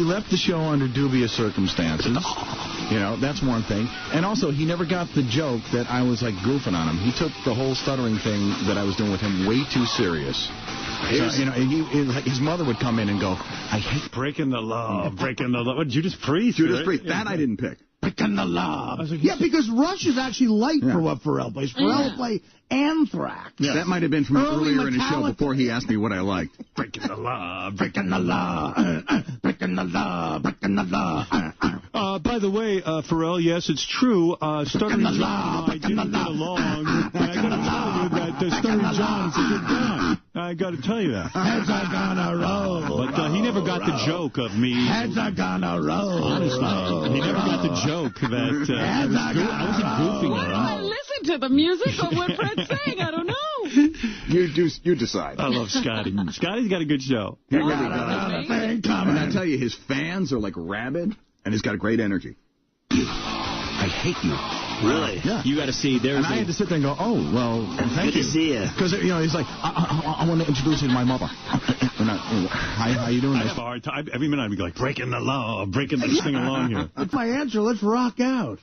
left the show under dubious circumstances. You know, that's one thing. And also, he never got the joke that I was, like, goofing on him. He took the whole stuttering thing that I was doing with him way too serious. So, you know, his mother would come in and go, I hate breaking the law, breaking the law. What, Judas Priest? Judas Priest. That I didn't pick. Breaking the law. Yeah, because Rush is actually light for what Pharrell plays. Pharrell play Anthrax. Yeah. That might have been from earlier in his show before he asked me what I liked. Breaking the law, breaking the law, breaking the law, breaking the law. By the way, Pharrell, yes, it's true. Stuttering John and I didn't get along. And I got to tell you that Stuttering John is a good guy. I got to tell you that. Heads are gonna roll. But he never got the joke of me. Heads are gonna roll. Honestly, he never got the joke that I wasn't goofing on him. I listen to the music of what Fred's saying. I don't know. You decide. I love Scotty. Scotty's got a good show. He really does. And I tell you, his fans are like rabid, and he's got a great energy. I hate you. Really? Yeah. You got to see. And I had to sit there and go, oh, well, thank you. Good to see you. Because, you know, he's like, I want to introduce you to my mother. Hi, how you doing? I have a hard time. Every minute I'd be like, breaking the law, breaking this thing along here. That's my answer. Let's rock out.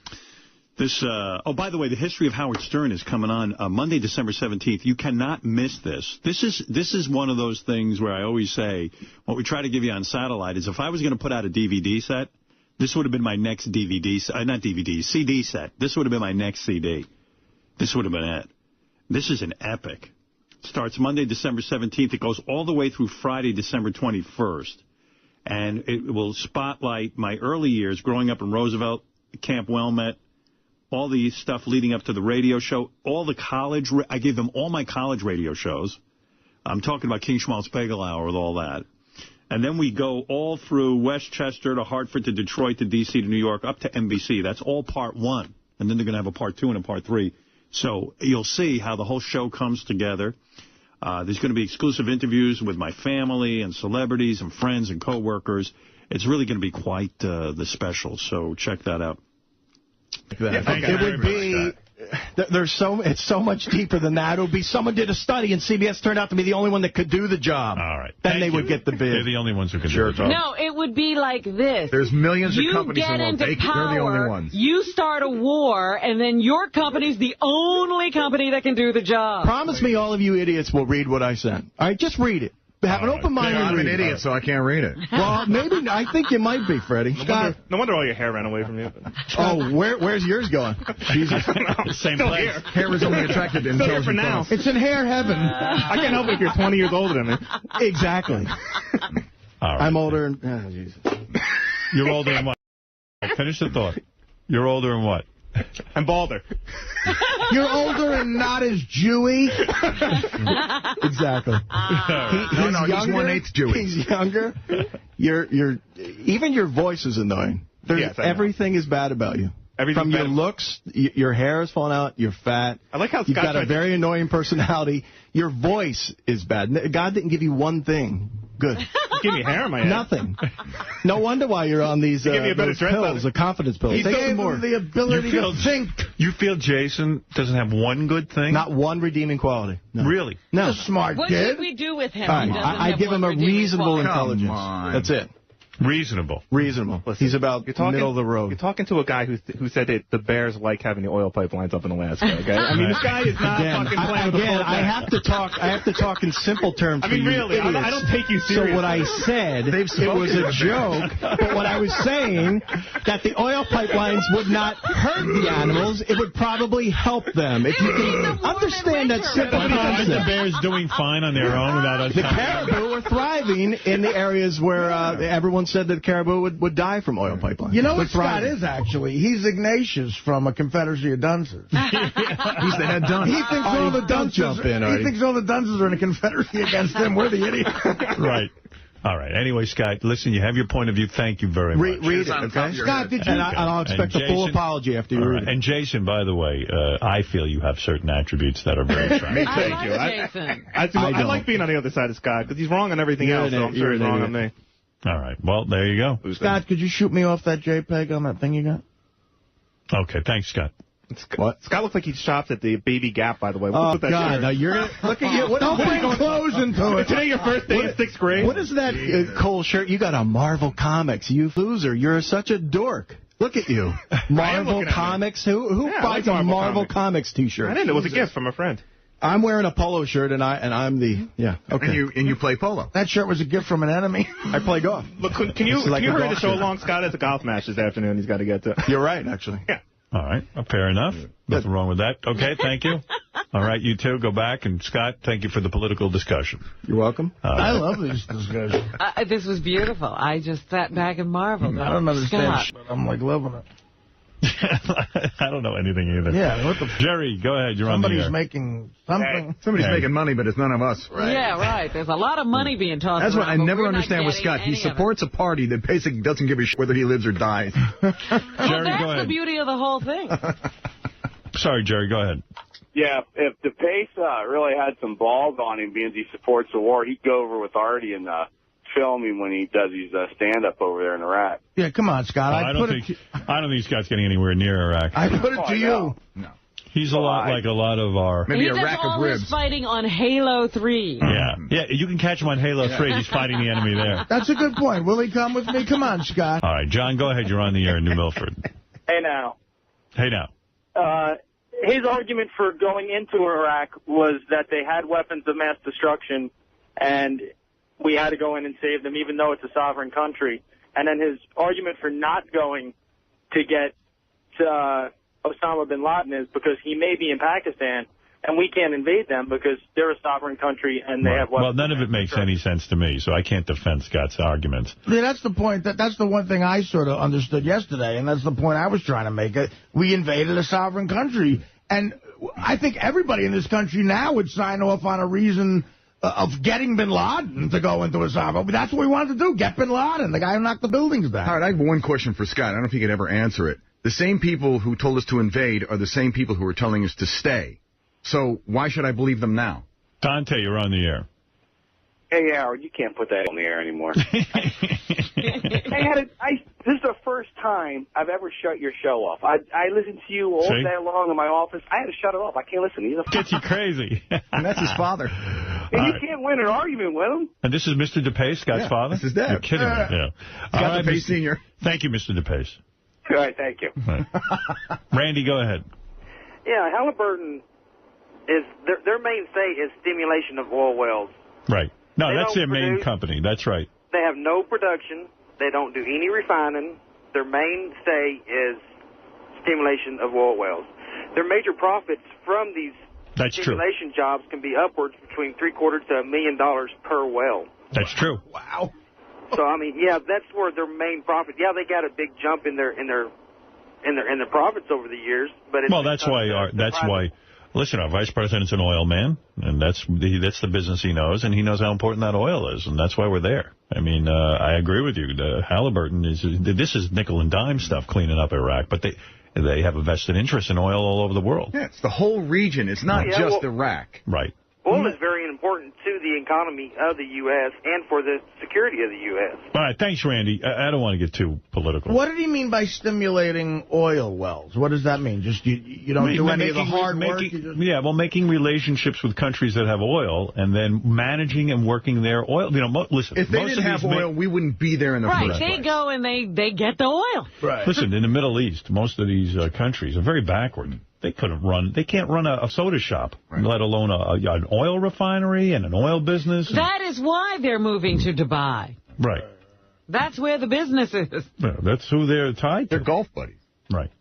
This, by the way, the history of Howard Stern is coming on Monday, December 17th. You cannot miss this. This is one of those things where I always say, what we try to give you on satellite is if I was going to put out a DVD set, this would have been my next CD set. This would have been my next CD. This would have been it. This is an epic. It starts Monday, December 17th. It goes all the way through Friday, December 21st. And it will spotlight my early years growing up in Roosevelt, Camp Wilmette, all the stuff leading up to the radio show, all the college. I gave them all my college radio shows. I'm talking about King Schmaltz Bagel Hour with all that. And then we go all through Westchester to Hartford to Detroit to D.C. to New York up to NBC. That's all part one. And then they're going to have a part two and a part three. So you'll see how the whole show comes together. There's going to be exclusive interviews with my family and celebrities and friends and coworkers. It's really going to be quite the special. So check that out. It would be... It's so much deeper than that. It would be someone did a study and CBS turned out to be the only one that could do the job. All right. Then they would get the bid. They're the only ones who can do the job. No, it would be like this. There's millions of companies that won't take it. They're the only ones. You start a war, and then your company's the only company that can do the job. Promise me all of you idiots will read what I sent. All right, just read it. Have an open mind. I'm an idiot, so I can't read it. Well, maybe. I think you might be, Freddie. No wonder all your hair ran away from you. Oh, where's yours going? Jesus. Same place. Hair is only attracted to intelligent for now. thoughts. It's in hair heaven. I can't help it if you're 20 years older than me. Exactly. All right. I'm older and... Oh, Jesus. You're older than what? Finish the thought. You're older than what? I'm balder. You're older and not as Jewy. Exactly. He's 1/8 Jewish. He's younger. Even your voice is annoying. Yes, everything is bad about you. From your looks, your hair is falling out, you're fat. I like how you've got a very annoying personality. Your voice is bad. God didn't give you one thing. Good. Give me hair in my head. Nothing. No wonder why you're on these pills, the confidence pills. He gave him the ability to think. You feel Jason doesn't have one good thing? Not one redeeming quality. No. Really? No. He's a smart What kid. should we do with him? Right. I give him a reasonable intelligence. That's it. Reasonable. Listen, he's about middle of the road. You're talking to a guy who said that the Bears like having the oil pipelines up in Alaska. Okay, I mean this guy is not fucking playing with the full I have to talk in simple terms. I mean, really, I don't take you seriously. So what I said, it was a joke. But what I was saying, that the oil pipelines would not hurt the animals, it would probably help them. If you can understand that simple concept. The Bears doing fine on their own without us. The caribou are thriving in the areas where everyone's once said that caribou would die from oil pipelines. You know what Scott is, actually? He's Ignatius from a Confederacy of Dunces. He's the head dunce. He thinks all the dunces he thinks all the dunces are in a confederacy against him. We're the idiots. Right. All right. Anyway, Scott, listen, you have your point of view. Thank you very much. Read it, okay? Scott, did you... And I'll expect a full apology after you read it. And Jason, by the way, I feel you have certain attributes that are very attractive. Thank you. Jason. I like being on the other side of Scott, because he's wrong on everything else, so I'm sure he's wrong on me. All right. Well, there you go. Scott, could you shoot me off that JPEG on that thing you got? Okay. Thanks, Scott. What? Scott looks like he shops at the Baby Gap, by the way. Oh, God. Now you're going to... Look at you. Don't bring clothes into it. Today your first day in 6th grade? What is that Cole shirt? You got a Marvel Comics. You loser. You're such a dork. Look at you. Marvel Comics? Who buys a Marvel Comics T-shirt? I didn't. It was a gift from a friend. I'm wearing a polo shirt, and I'm the... Yeah, okay. And you play polo. That shirt was a gift from an enemy. I play golf. Look, can you hurry the show along? Scott has a golf match this afternoon he's got to get to. You're right, actually. Yeah. All right. Fair enough. Nothing wrong with that. Okay, thank you. All right, you two, go back. And, Scott, thank you for the political discussion. You're welcome. I love this discussion. This was beautiful. I just sat back and marveled. I don't understand shit. I'm, like, loving it. I don't know anything either. Yeah, what the... Jerry, go ahead. You're on the air. Somebody's making something. Somebody's making money, but it's none of us. Right. Yeah, right. There's a lot of money being tossed That's what I around, never understand with Scott. He supports a party that basically doesn't give a shit whether he lives or dies. Well, Jerry, that's go ahead. the beauty of the whole thing. Sorry, Jerry, go ahead. Yeah, if DePace really had some balls on him, being he supports the war, he'd go over with Artie and film him when he does his stand-up over there in Iraq. Yeah, come on, Scott. I don't think Scott's getting anywhere near Iraq. I put it to you. No. He's a lot like a lot of our... Maybe a rack of ribs. He's fighting on Halo 3. Yeah, you can catch him on Halo 3. He's fighting the enemy there. That's a good point. Will he come with me? Come on, Scott. All right, John, go ahead. You're on the air in New Milford. Hey, now. Hey, now. His argument for going into Iraq was that they had weapons of mass destruction and we had to go in and save them, even though it's a sovereign country. And then his argument for not going to get Osama bin Laden is because he may be in Pakistan, and we can't invade them because they're a sovereign country and they have weapons. Well, none of it makes any sense to me, so I can't defend Scott's arguments. Yeah, that's the point. That's the one thing I sort of understood yesterday, and that's the point I was trying to make. We invaded a sovereign country, and I think everybody in this country now would sign off on a reason of getting bin Laden to go into a sovereign. That's what we wanted to do, get bin Laden, the guy who knocked the buildings down. Howard, I have one question for Scott. I don't know if he could ever answer it. The same people who told us to invade are the same people who are telling us to stay. So why should I believe them now? Dante, you're on the air. Hey, Howard, you can't put that on the air anymore. This is the first time I've ever shut your show off. I listen to you all day long in my office. I had to shut it off. I can't listen to you. Gets you crazy. And that's his father. And you can't win an argument with him. And this is Mr. DePace, Scott's father? This is Dad. You're kidding me. Yeah. Scott DePace Sr. Thank you, Mr. DePace. All right, thank you. Right. Randy, go ahead. Yeah, Halliburton is their mainstay is stimulation of oil wells. Right. No, They that's don't their main produce. company. That's right. They have no production. They don't do any refining. Their mainstay is stimulation of oil wells. Their major profits from these stimulation jobs can be upwards between $750,000 to $1 million per well. That's true. Wow. So I mean, yeah, that's where their main profit. Yeah, they got a big jump in their profits over the years, but it's that's why. Listen, our vice president's an oil man, and that's the business he knows, and he knows how important that oil is, and that's why we're there. I mean, I agree with you. Halliburton this is nickel and dime stuff cleaning up Iraq, but they have a vested interest in oil all over the world. Yeah, it's the whole region. It's not just Iraq. Right. Oil is very important to the economy of the U.S. and for the security of the U.S. All right, thanks, Randy. I don't want to get too political. What did he mean by stimulating oil wells? What does that mean? Just you don't do any of the hard work? Yeah, well, making relationships with countries that have oil and then managing and working their oil. You know, listen. If they didn't have oil, we wouldn't be there in the first place. Right, they go and they get the oil. Right. Listen, in the Middle East, most of these countries are very backward. They can't run a soda shop, let alone an oil refinery and an oil business. That is why they're moving to Dubai. Right. That's where the business is. Yeah, that's who they're tied to. They're golf buddies. Right.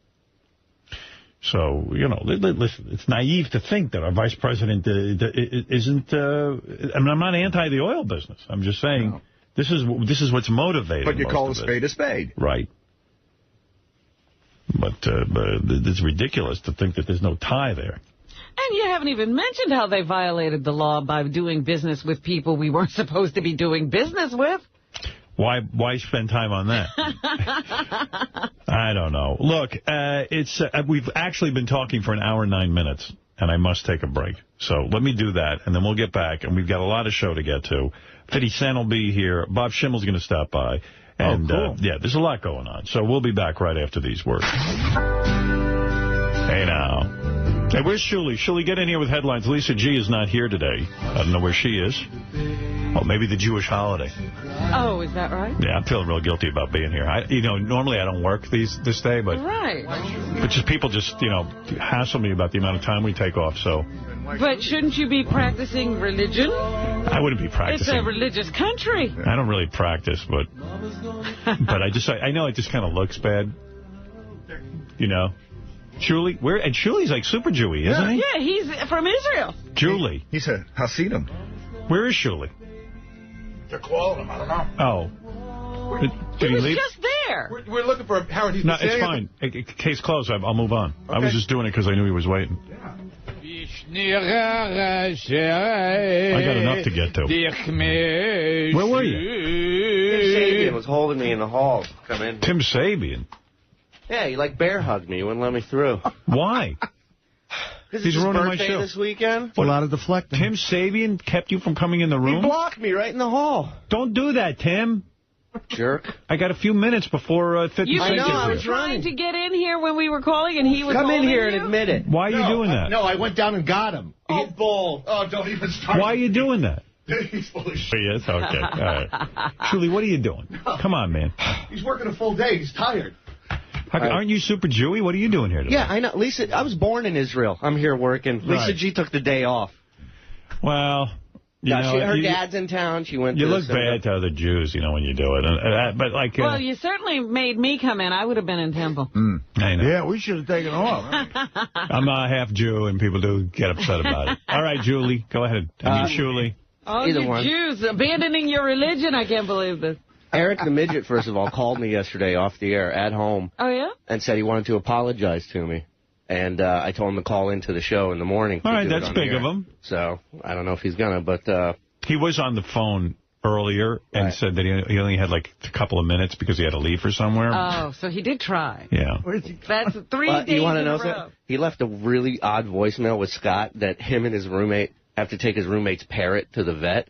So, listen, it's naive to think that our vice president isn't... I mean, I'm not anti the oil business. I'm just saying This is what's motivating. But you call a spade a spade. Right. But it's ridiculous to think that there's no tie there. And you haven't even mentioned how they violated the law by doing business with people we weren't supposed to be doing business with. Why spend time on that? I don't know. Look, we've actually been talking for an hour and 9 minutes, and I must take a break. So let me do that, and then we'll get back, and we've got a lot of show to get to. 50 Cent will be here. Bob Schimmel's going to stop by. And, cool. Yeah, there's a lot going on. So we'll be back right after these words. Hey, now. Hey, where's Shuli? Shuli, get in here with headlines. Lisa G is not here today. I don't know where she is. Oh, maybe the Jewish holiday. Oh, is that right? Yeah, I'm feeling real guilty about being here. Normally I don't work this day, but people just hassle me about the amount of time we take off. So. But shouldn't you be practicing religion? I wouldn't be practicing. It's a religious country. I don't really practice, but I know it just kind of looks bad. Shuli, and Shuli's like super Jewy, isn't he? Yeah, he's from Israel. Julie. He's a Hasidim. Where is Shuli? They're calling him. I don't know. Oh. Did he leave? Just there. We're looking for Howard. No, it's fine. Case closed. I'll move on. Okay. I was just doing it because I knew he was waiting. I got enough to get to. Where were you? Tim Sabian was holding me in the hall. Come in. Tim Sabian? Yeah, he bear hugged me. He wouldn't let me through. Why? Because it's his birthday this weekend. A lot of deflecting. Tim Sabian kept you from coming in the room? He blocked me right in the hall. Don't do that, Tim. Jerk. I got a few minutes before 50 Cent. I was trying to get in here when we were calling, and he was Come in here and admit it. Why are you doing that? No, I went down and got him. Oh, bull. Oh, don't even start. Why are you doing that? He's full of shit. He is? Okay. All right. Shuli, what are you doing? Come on, man. He's working a full day. He's tired. Aren't you super Jewy? What are you doing here today? Yeah, I know. Lisa, I was born in Israel. I'm here working. Lisa G took the day off. Well, her dad's in town. She went. You look bad to other Jews, when you do it. But well, you certainly made me come in. I would have been in temple. I know. Yeah, we should have taken off. I'm half Jew, and people do get upset about it. All right, Julie, go ahead. Shuli. Oh, you Jews abandoning your religion! I can't believe this. Eric the Midget, first of all, called me yesterday off the air at home. Oh, yeah? And said he wanted to apologize to me. And I told him to call into the show in the morning. All right, that's big of him. So I don't know if he's going to, but... he was on the phone earlier and said that he only had like a couple of minutes because he had to leave for somewhere. Oh, so he did try. Yeah. That's 3 days you want to in know a row. something? He left a really odd voicemail with Scott that him and his roommate have to take his roommate's parrot to the vet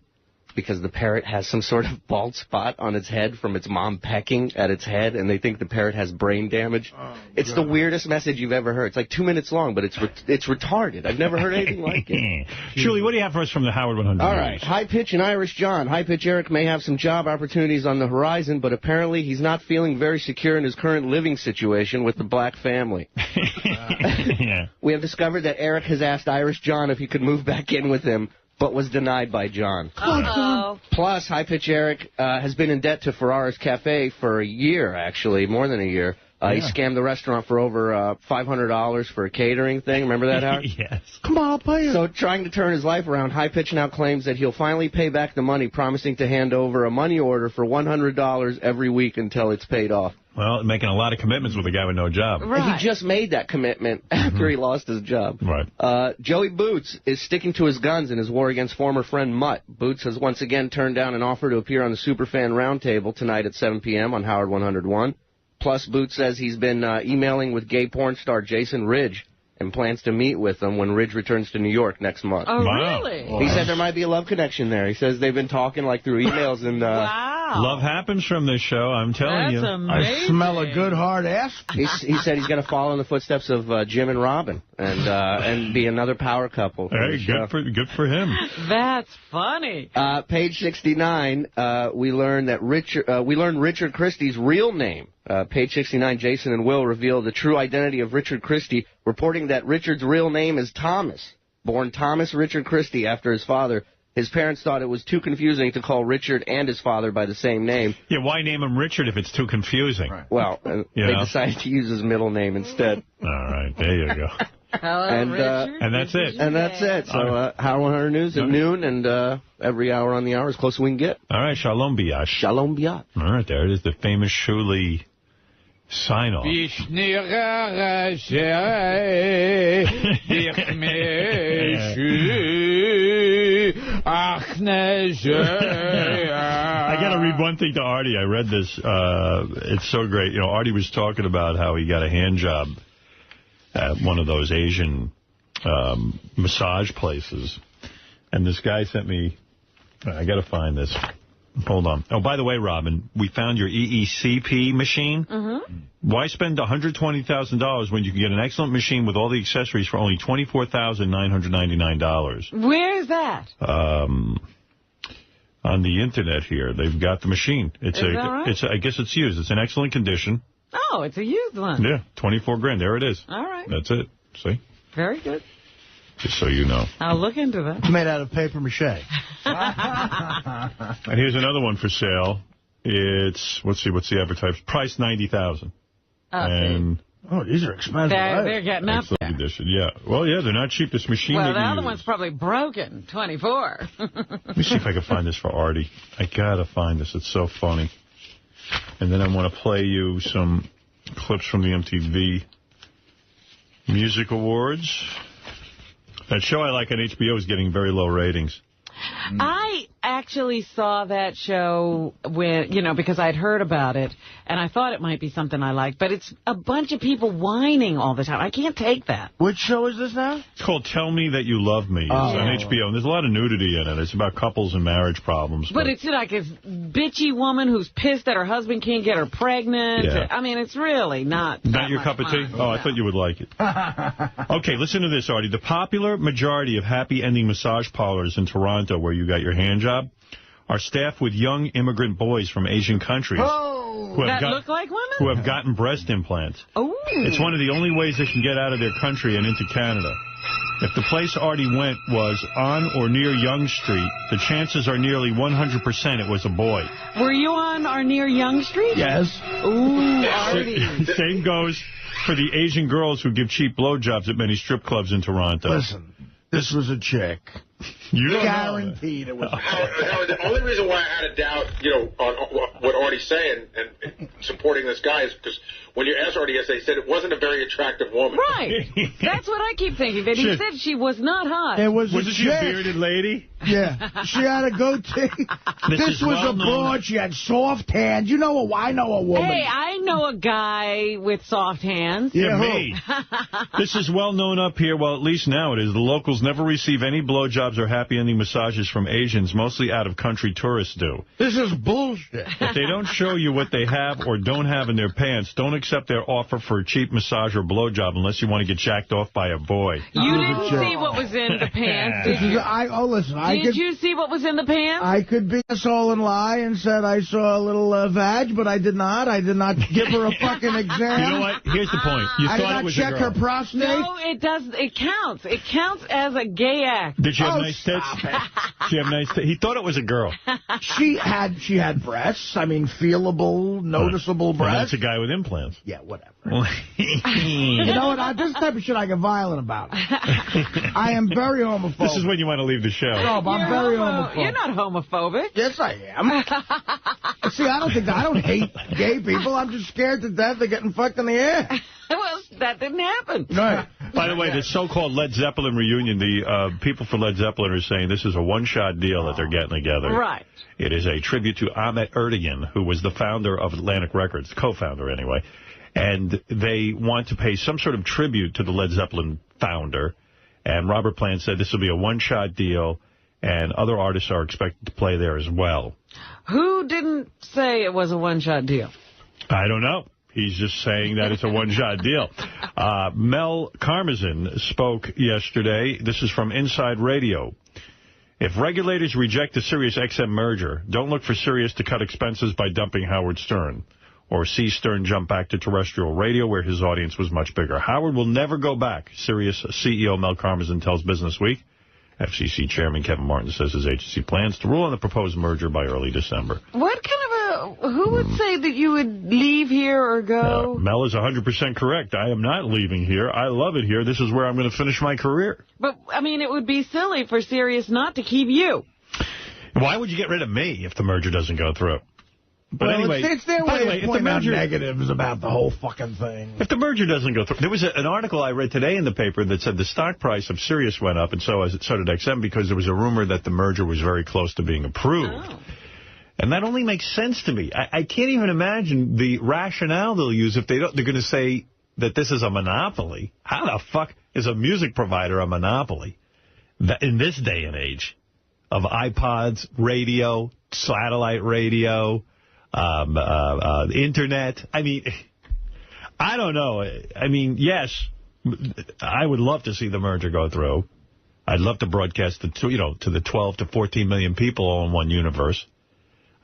because the parrot has some sort of bald spot on its head from its mom pecking at its head, and they think the parrot has brain damage. It's the weirdest message you've ever heard. It's like 2 minutes long, but it's retarded. I've never heard anything like it. Shuli, what do you have for us from the Howard 100? All right. High Pitch and Irish John. High Pitch Eric may have some job opportunities on the horizon, but apparently he's not feeling very secure in his current living situation with the black family. We have discovered that Eric has asked Irish John if he could move back in with him, but was denied by John. Uh-oh. Plus, High Pitch Eric has been in debt to Ferraris Cafe for a year, actually, more than a year. He scammed the restaurant for over $500 for a catering thing. Remember that, Howard? Yes. Come on, I'll pay you. So, trying to turn his life around, High Pitch now claims that he'll finally pay back the money, promising to hand over a money order for $100 every week until it's paid off. Well, making a lot of commitments with a guy with no job. Right. He just made that commitment after he lost his job. Right. Joey Boots is sticking to his guns in his war against former friend Mutt. Boots has once again turned down an offer to appear on the Superfan Roundtable tonight at 7 p.m. on Howard 101. Plus, Boots says he's been emailing with gay porn star Jason Ridge and plans to meet with him when Ridge returns to New York next month. Oh, really? He said there miid be a love connection there. He says they've been talking like through emails. And wow. Love happens from this show, I'm telling you. That's amazing. I smell a good hard ass. He said he's going to follow in the footsteps of Jim and Robin and be another power couple. Hey, good for him. That's funny. Page 69, we learn Richard Christie's real name. Page 69, Jason and Will reveal the true identity of Richard Christie, reporting that Richard's real name is Thomas, born Thomas Richard Christie after his father. His parents thought it was too confusing to call Richard and his father by the same name. Yeah, why name him Richard if it's too confusing? Right. Well, they decided to use his middle name instead. All right, there you go. And that's it. And that's it. So, Howard 100 News at noon, and every hour on the hour as close as we can get. All right, Shalom Biat. Shalom Biat. All right, there it is, the famous Shuli sign-off. I got to read one thing to Artie. I read this. It's so great. You know, Artie was talking about how he got a hand job at one of those Asian massage places. And this guy sent me, I got to find this. Hold on. Oh, by the way, Robin, we found your EECP machine. Why spend $120,000 when you can get an excellent machine with all the accessories for only $24,999? Where is that? On the internet here. They've got the machine. It's I guess it's used. It's in excellent condition. Oh, it's a used one. Yeah, 24 grand. There it is. All right. That's it. See? Very good. Just so you know. I'll look into that. It's made out of paper mache. And here's another one for sale. It's, let's see, what's the advertised? Price $90,000. And oh, these are expensive. They're getting up there. Condition. Yeah. Well, yeah, they're not cheap. This machine. Well, the other one's probably broken. 24. Let me see if I can find this for Artie. I gotta find this. It's so funny. And then I want to play you some clips from the MTV Music Awards. That show I like on HBO is getting very low ratings. I actually saw that show when, because I'd heard about it, and I thought it might be something I liked, but it's a bunch of people whining all the time. I can't take that. Which show is this now? It's called Tell Me That You Love Me. It's on HBO, and there's a lot of nudity in it. It's about couples and marriage problems. But it's like a bitchy woman who's pissed that her husband can't get her pregnant. Yeah. I mean, it's really not your cup of tea? Oh, I thought you would like it. Okay, listen to this, Artie. The popular majority of happy ending massage parlors in Toronto, where you got your hand job, are staffed with young immigrant boys from Asian countries look like women? who have gotten breast implants. Oh. It's one of the only ways they can get out of their country and into Canada. If the place Artie went was on or near Yonge Street, the chances are nearly 100% it was a boy. Were you on or near Yonge Street? Yes. Ooh, Artie. Same goes for the Asian girls who give cheap blowjobs at many strip clubs in Toronto. Listen, this was a chick. You don't guaranteed it was. Howard, the only reason why I had a doubt, on what Artie's saying and supporting this guy is because when you asked Artie yesterday, he said it wasn't a very attractive woman. Right. That's what I keep thinking. But he said she was not hot. It was Wasn't she a bearded lady? Yeah. She had a goatee. This was a broad. She had soft hands. I know a woman. Hey, I know a guy with soft hands. Yeah, me. This is well known up here. Well, at least now it is. The locals never receive any blowjobs or happy ending massages from Asians. Mostly out-of-country tourists do. This is bullshit. If they don't show you what they have or don't have in their pants, don't accept their offer for a cheap massage or blowjob unless you want to get jacked off by a boy. You didn't see what was in the pants, did you? Did you see what was in the pants? I could be a soul and lie and said I saw a little vag, but I did not. I did not give her a fucking exam. You know what? Here's the point. You thought it was a girl. I did not check her prostate. No, it does. It counts. It counts as a gay act. Did she have nice tits? She have nice tits? He thought it was a girl. She had breasts. I mean, feelable, noticeable breasts. Well, that's a guy with implants. Yeah, whatever. You know what? This type of shit I get violent about. I am very homophobic. This is when you want to leave the show. No, but I'm very homophobic. You're not homophobic. Yes, I am. See, I don't hate gay people. I'm just scared to death of getting fucked in the air. Well, that didn't happen. Right. By the way, the so-called Led Zeppelin reunion, the people for Led Zeppelin are saying this is a one-shot deal that they're getting together. Right. It is a tribute to Ahmet Ertegun, who was the founder of Atlantic Records, co-founder anyway. And they want to pay some sort of tribute to the Led Zeppelin founder. And Robert Plant said this will be a one-shot deal, and other artists are expected to play there as well. Who didn't say it was a one-shot deal? I don't know. He's just saying that it's a one-shot deal. Mel Karmazin spoke yesterday. This is from Inside Radio. If regulators reject the Sirius XM merger, don't look for Sirius to cut expenses by dumping Howard Stern, or see Stern jump back to terrestrial radio where his audience was much bigger. Howard will never go back, Sirius CEO Mel Karmazin tells Business Week. FCC Chairman Kevin Martin says his agency plans to rule on the proposed merger by early December. What kind of who would say that you would leave here or go? Mel is 100% correct. I am not leaving here. I love it here. This is where I'm going to finish my career. But, I mean, it would be silly for Sirius not to keep you. Why would you get rid of me if the merger doesn't go through? But well, anyway, it's their way of pointing out negatives about the whole fucking thing. If the merger doesn't go through, there was an article I read today in the paper that said the stock price of Sirius went up, and so did XM, because there was a rumor that the merger was very close to being approved. Oh. And that only makes sense to me. I can't even imagine the rationale they'll use if they're going to say that this is a monopoly. How the fuck is a music provider a monopoly in this day and age of iPods, radio, satellite radio, internet? I mean, I don't know. I mean, yes, I would love to see the merger go through. I'd love to broadcast to the 12 to 14 million people all in one universe.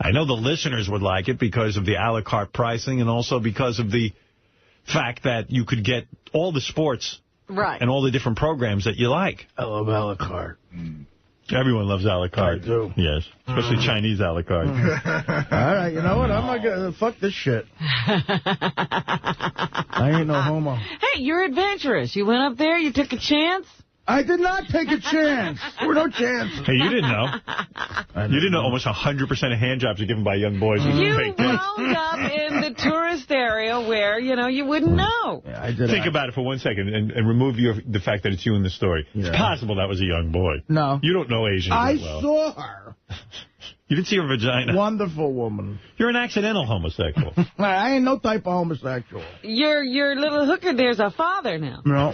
I know the listeners would like it because of the a la carte pricing and also because of the fact that you could get all the sports and all the different programs that you like. I love a la carte. Everyone loves a la carte. I do. Yes, especially Chinese a la carte. All right, you know what? I'm not going to fuck this shit. I ain't no homo. Hey, you're adventurous. You went up there, you took a chance. I did not take a chance. There were no chances. Hey, you didn't know. You didn't know almost 100% of hand jobs are given by young boys with fake tits. You wound up in the tourist area where, you wouldn't know. Yeah, I did. Think about it for 1 second and remove the fact that it's you in the story. Yeah. It's possible that was a young boy. No. You don't know Asians well. Saw her. You didn't see her vagina. Wonderful woman. You're an accidental homosexual. I ain't no type of homosexual. Your little hooker there's a father now. No.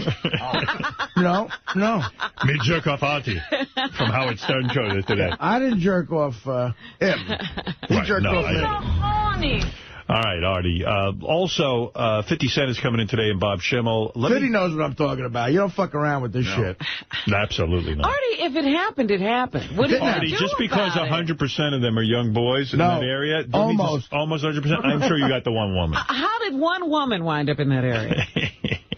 No. Me jerk off Artie from Howard Stern show today. I didn't jerk off him. He jerked off me. So horny. All right, Artie. Also, 50 Cent is coming in today and Bob Schimmel. 50 knows what I'm talking about. You don't fuck around with this shit. Absolutely not. Artie, if it happened, it happened. What did Artie, just because 100% of them are young boys in that area, almost 100%, I'm sure you got the one woman. How did one woman wind up in that area?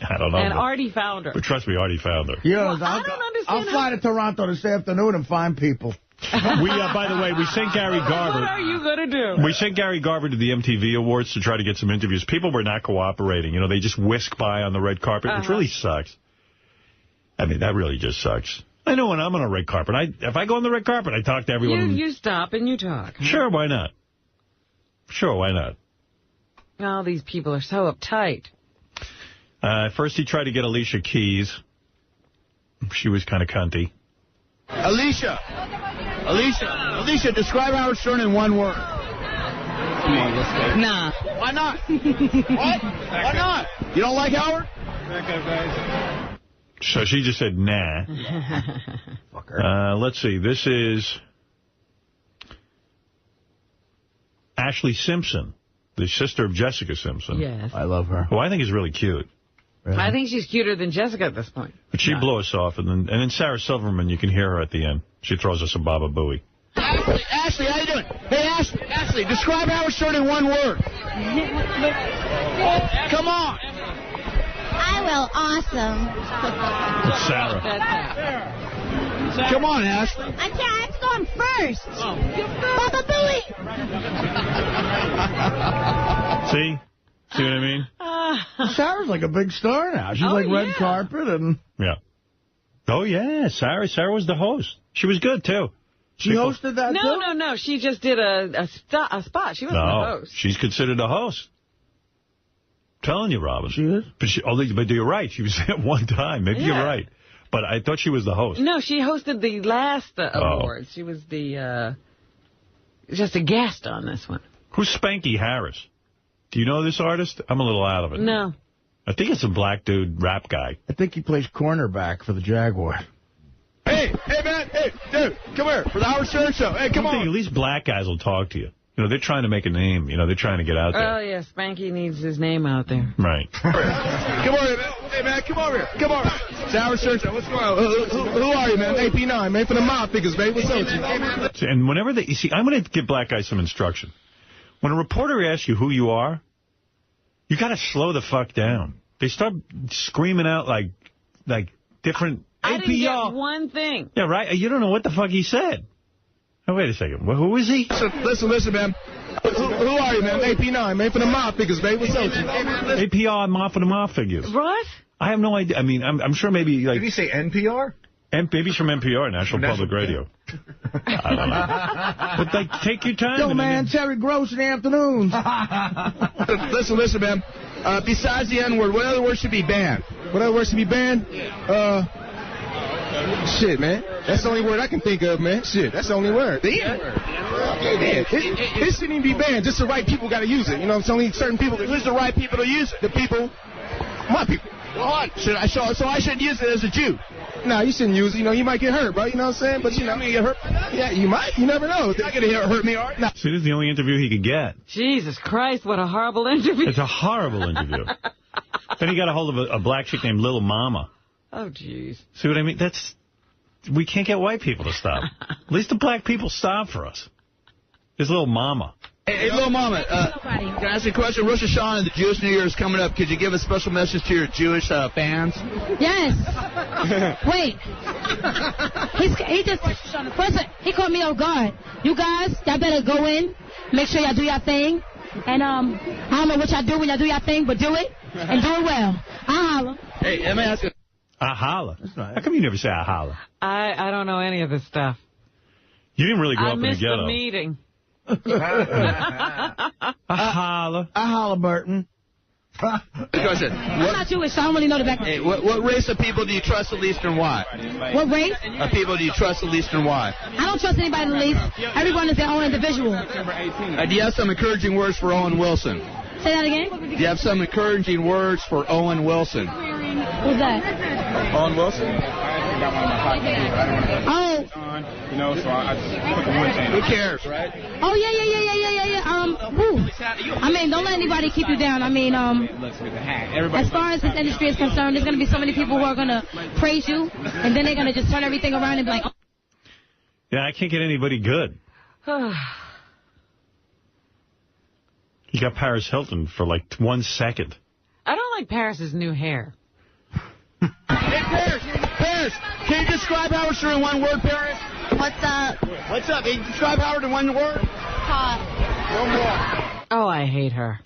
I don't know. And Artie found her. But trust me, Artie found her. I don't understand. I'll fly to Toronto this afternoon and find people. By the way, we sent Gary Garver. What are you going to do? We sent Gary Garver to the MTV Awards to try to get some interviews. People were not cooperating. They just whisk by on the red carpet, which really sucks. I mean, that really just sucks. I know when I'm on a red carpet. If I go on the red carpet, I talk to everyone. You stop and you talk. Huh? Sure, why not? Sure, why not? All these people are so uptight. First, he tried to get Alicia Keys. She was kind of cunty. Alicia, describe Howard Stern in one word. Nah. Why not? What? Why not? You don't like Howard? So she just said, nah. Let's see. This is Ashley Simpson, the sister of Jessica Simpson. Yes. I love her. Who I think is really cute. Really? I think she's cuter than Jessica at this point. But she'd blow us off, and then Sarah Silverman, you can hear her at the end. She throws us a Baba Booey. Ashley, how you doing? Hey, Ashley, describe Howard Stern in one word. Come on. I will. Awesome. It's Sarah. Come on, Ashley. I can't. I have to go on first. Baba Booey. See? See what I mean? Sarah's like a big star now. She's red carpet and... Yeah. Oh, yeah. Sarah was the host. She was good, too. She hosted that, too? No. She just did a spot. She wasn't the host. She's considered a host. I'm telling you, Robin. She is? But you're right. She was there one time. Maybe you're right. But I thought she was the host. No, she hosted the last awards. She was just a guest on this one. Who's Spanky Harris? Do you know this artist? I'm a little out of it. No. I think it's a black dude rap guy. I think he plays cornerback for the Jaguars. Hey, man. Hey, dude, come here for the Howard Stern Show. Hey, come on. At least black guys will talk to you. They're trying to make a name. They're trying to get out there. Oh, yeah, Spanky needs his name out there. Right. Come over here, man. Hey, man, come over here. Come on. It's the Howard Stern Show. What's going on? Who are you, man? AP9, man, for the mob figures, baby. What's up with you? And whenever you see, I'm going to give black guys some instruction. When a reporter asks you who you are, you got to slow the fuck down. They start screaming out like different APR. I didn't get one thing. Yeah, right? You don't know what the fuck he said. Oh, wait a second. Well, who is he? Listen, man. Who are you, man? AP9, man, for the mob figures, baby. What's up? APR, mob for the mob figures. What? I have no idea. I mean, I'm sure maybe like. Did he say NPR? Maybe he's from NPR, National Public Radio. I don't know. But like, take your time. Yo, man, Terry Gross in the afternoons. Listen, man. Besides the N-word, what other words should be banned? What other words should be banned? Shit, man. That's the only word I can think of, man. Shit, that's the only word. The N-word. Yeah, it shouldn't even be banned. Just the right people got to use it. You know, it's only certain people. Who's the right people to use it? The people. My people. What? So I shouldn't use it as a Jew. No, you shouldn't use it. You know, you might get hurt, bro. You know what I'm saying? But, you know, get hurt. Yeah, you might. You never know. They're not going to hurt me, Art. No. See, this is the only interview he could get. Jesus Christ, what a horrible interview. It's a horrible interview. Then he got a hold of a black chick named Little Mama. Oh, jeez. See what I mean? We can't get white people to stop. At least the black people stop for us. This Little Mama. Hey, Little Mama, can I ask you a question? Rosh Hashanah and the Jewish New Year is coming up. Could you give a special message to your Jewish fans? Yes. Wait. He called me off guard. You guys, y'all better go in, make sure y'all do your thing. And I don't know what y'all do when y'all do your thing, but do it, and do it well. I'll holler. Hey, let me ask you. I holla. How come you never say I holla? I don't know any of this stuff. You didn't really grow up in the ghetto. I missed the meeting. I holla, Burton. Question. I'm not Jewish, so I don't really know the background. Hey, what race of people do you trust the least and why? What race? Of people do you trust the least and why? I don't trust anybody the least. Everyone is their own individual. Do you have some encouraging words for Owen Wilson? Say that again? Do you have some encouraging words for Owen Wilson? Who's that? Owen Wilson? Oh. You know, so I just put the one thing. Who cares, right? Oh, yeah. I mean, don't let anybody keep you down. I mean, as far as this industry is concerned, there's going to be so many people who are going to praise you, and then they're going to just turn everything around and be like, oh. Yeah, I can't get anybody good. You got Paris Hilton for like 1 second. I don't like Paris's new hair. Hey, Paris, can you describe Howard Stern in one word, Paris? What's up? What's up? Can you describe Howard in one word? Hot. One more. Oh, I hate her.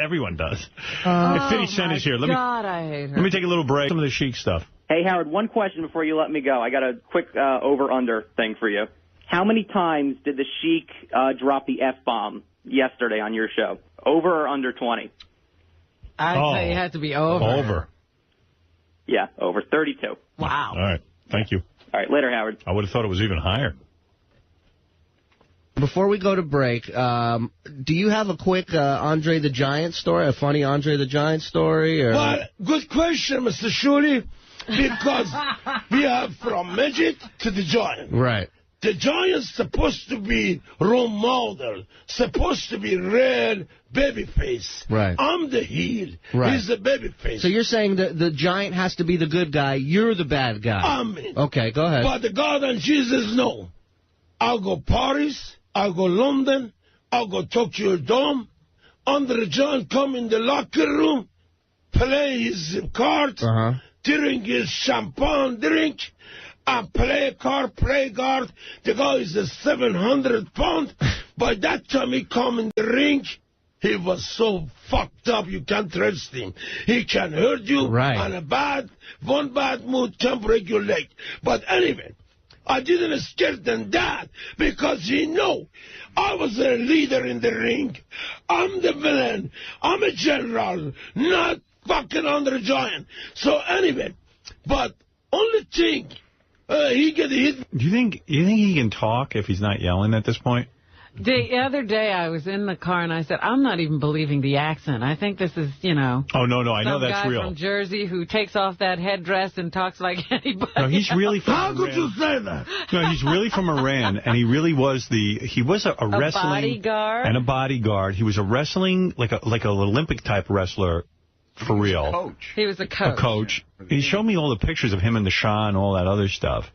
Everyone does. If 50 Cent is here, let I hate her. Let me take a little break. Some of the chic stuff. Hey, Howard, one question before you let me go. I got a quick over-under thing for you. How many times did the Sheik drop the F-bomb yesterday on your show? Over or under 20? I'd say it had to be over. Over. Yeah, over 32. Wow. All right. Thank you. All right, later, Howard. I would have thought it was even higher. Before we go to break, do you have a quick Andre the Giant story, a funny Andre the Giant story? Or? Well, good question, Mr. Shuley, because we are from midget to the Giant. Right. The Giant's supposed to be role model, supposed to be red baby face. Right. I'm the heel. Right. He's the baby face. So you're saying that the Giant has to be the good guy, you're the bad guy. I mean. Okay, go ahead. But the God and Jesus, no. I'll go Paris, I'll go London, I'll go Tokyo Dome. Andre the Giant come in the locker room, play his cards, drink his champagne drink, and play card, play guard. The guy is a 700 pound. By that time he come in the ring, he was so fucked up you can't trust him. He can hurt you, and one bad mood can break your leg. But anyway, I didn't scare than that because he know I was a leader in the ring. I'm the villain. I'm a general, not fucking Andre the Giant. So anyway, but only thing. He get hit. Do you think he can talk if he's not yelling at this point? The other day I was in the car and I said, I'm not even believing the accent. I think this is, Oh, no, I know that's some real. guy from Jersey who takes off that headdress and talks like anybody. No, he's really from Iran. How could you say that? No, he's really from Iran, and he really was a wrestling bodyguard and a bodyguard. He was a wrestling like an Olympic type wrestler. For real. He was a coach. A coach. He showed me all the pictures of him and the Shah and all that other stuff.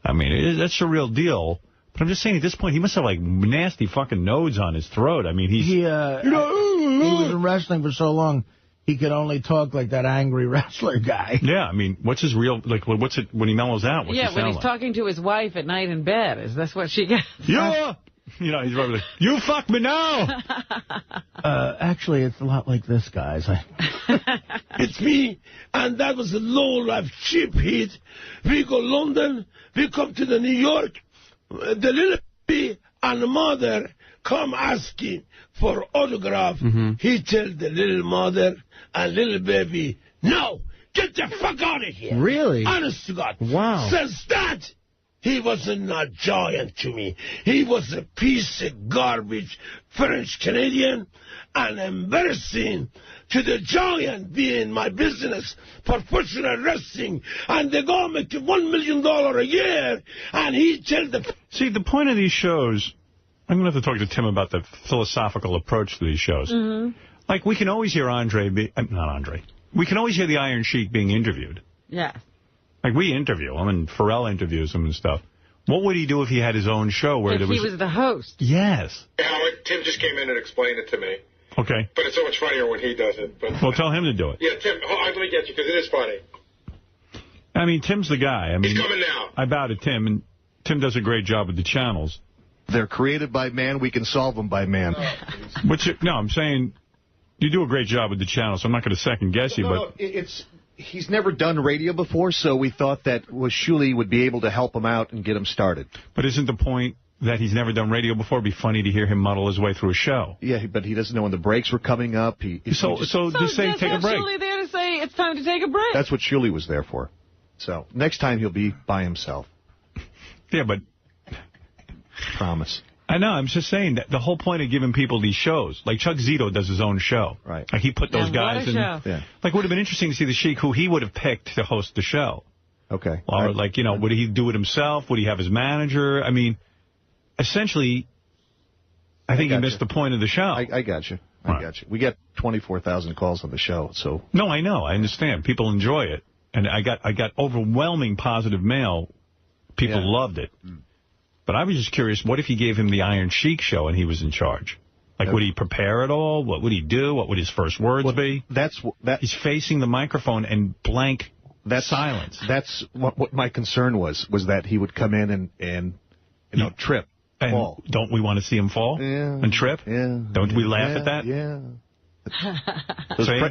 I mean, that's a real deal. But I'm just saying, at this point, he must have, like, nasty fucking nodes on his throat. I mean, he was in wrestling for so long. he could only talk like that angry wrestler guy. Yeah, I mean, what's his real, like, what's it, when he mellows out, what's he sound when he's like? talking to his wife at night in bed. Is this what she gets? Yeah! You know, he's probably like, you fuck me now! Actually, it's a lot like this, guys. It's me, and that was a low-life cheap hit. We go London, we come to the New York, the little baby and the mother come asking for autograph. He tell the little mother and little baby, no, get the fuck out of here. Really? Honest to God. Wow. Since that, he wasn't a giant to me. He was a piece of garbage French-Canadian and embarrassing to the giant being my business, professional wrestling, and they go make $1 million a year, and he tell the... See, the point of these shows, I'm going to have to talk to Tim about the philosophical approach to these shows. Like, we can always hear we can always hear the Iron Sheik being interviewed. Yeah. Like, we interview him, and Pharrell interviews him and stuff. What would he do if he had his own show where there was... he was the host. Yes. Howard, Tim just came in and explained it to me. Okay. But it's so much funnier when he does it. But Well, tell him to do it. yeah, Tim, let me get you, because it is funny. I mean, Tim's the guy. I mean, He's coming now. I bow to Tim, and Tim does a great job with the channels. They're created by man. We can solve them by man. No, I'm saying you do a great job with the channels, so I'm not going to second-guess you, but... He's never done radio before, so we thought that Shuli would be able to help him out and get him started. But isn't the point that he's never done radio before? It'd be funny to hear him muddle his way through a show. Yeah, but he doesn't know when the breaks were coming up. So just say take a break. Shuli there to say it's time to take a break. That's what Shuli was there for. So next time he'll be by himself. Yeah, but... Promise. I know, I'm just saying that the whole point of giving people these shows, like Chuck Zito does his own show. Right. Like he put those guys in. Yeah. Like, would have been interesting to see the Sheik who he would have picked to host the show. Okay. Or like, you know, would he do it himself? Would he have his manager? I mean, essentially, I think he missed the point of the show. I got you. I got you. We get 24,000 calls on the show, so. No, I know. I understand. People enjoy it. And I got overwhelming positive mail. People loved it. But I was just curious, what if you gave him the Iron Sheik show and he was in charge? Like, would he prepare at all? What would he do? What would his first words be? He's facing the microphone and blank silence. That's what my concern was that he would come in and trip, fall. Don't we want to see him fall and trip? Yeah. Don't we laugh at that? Yeah.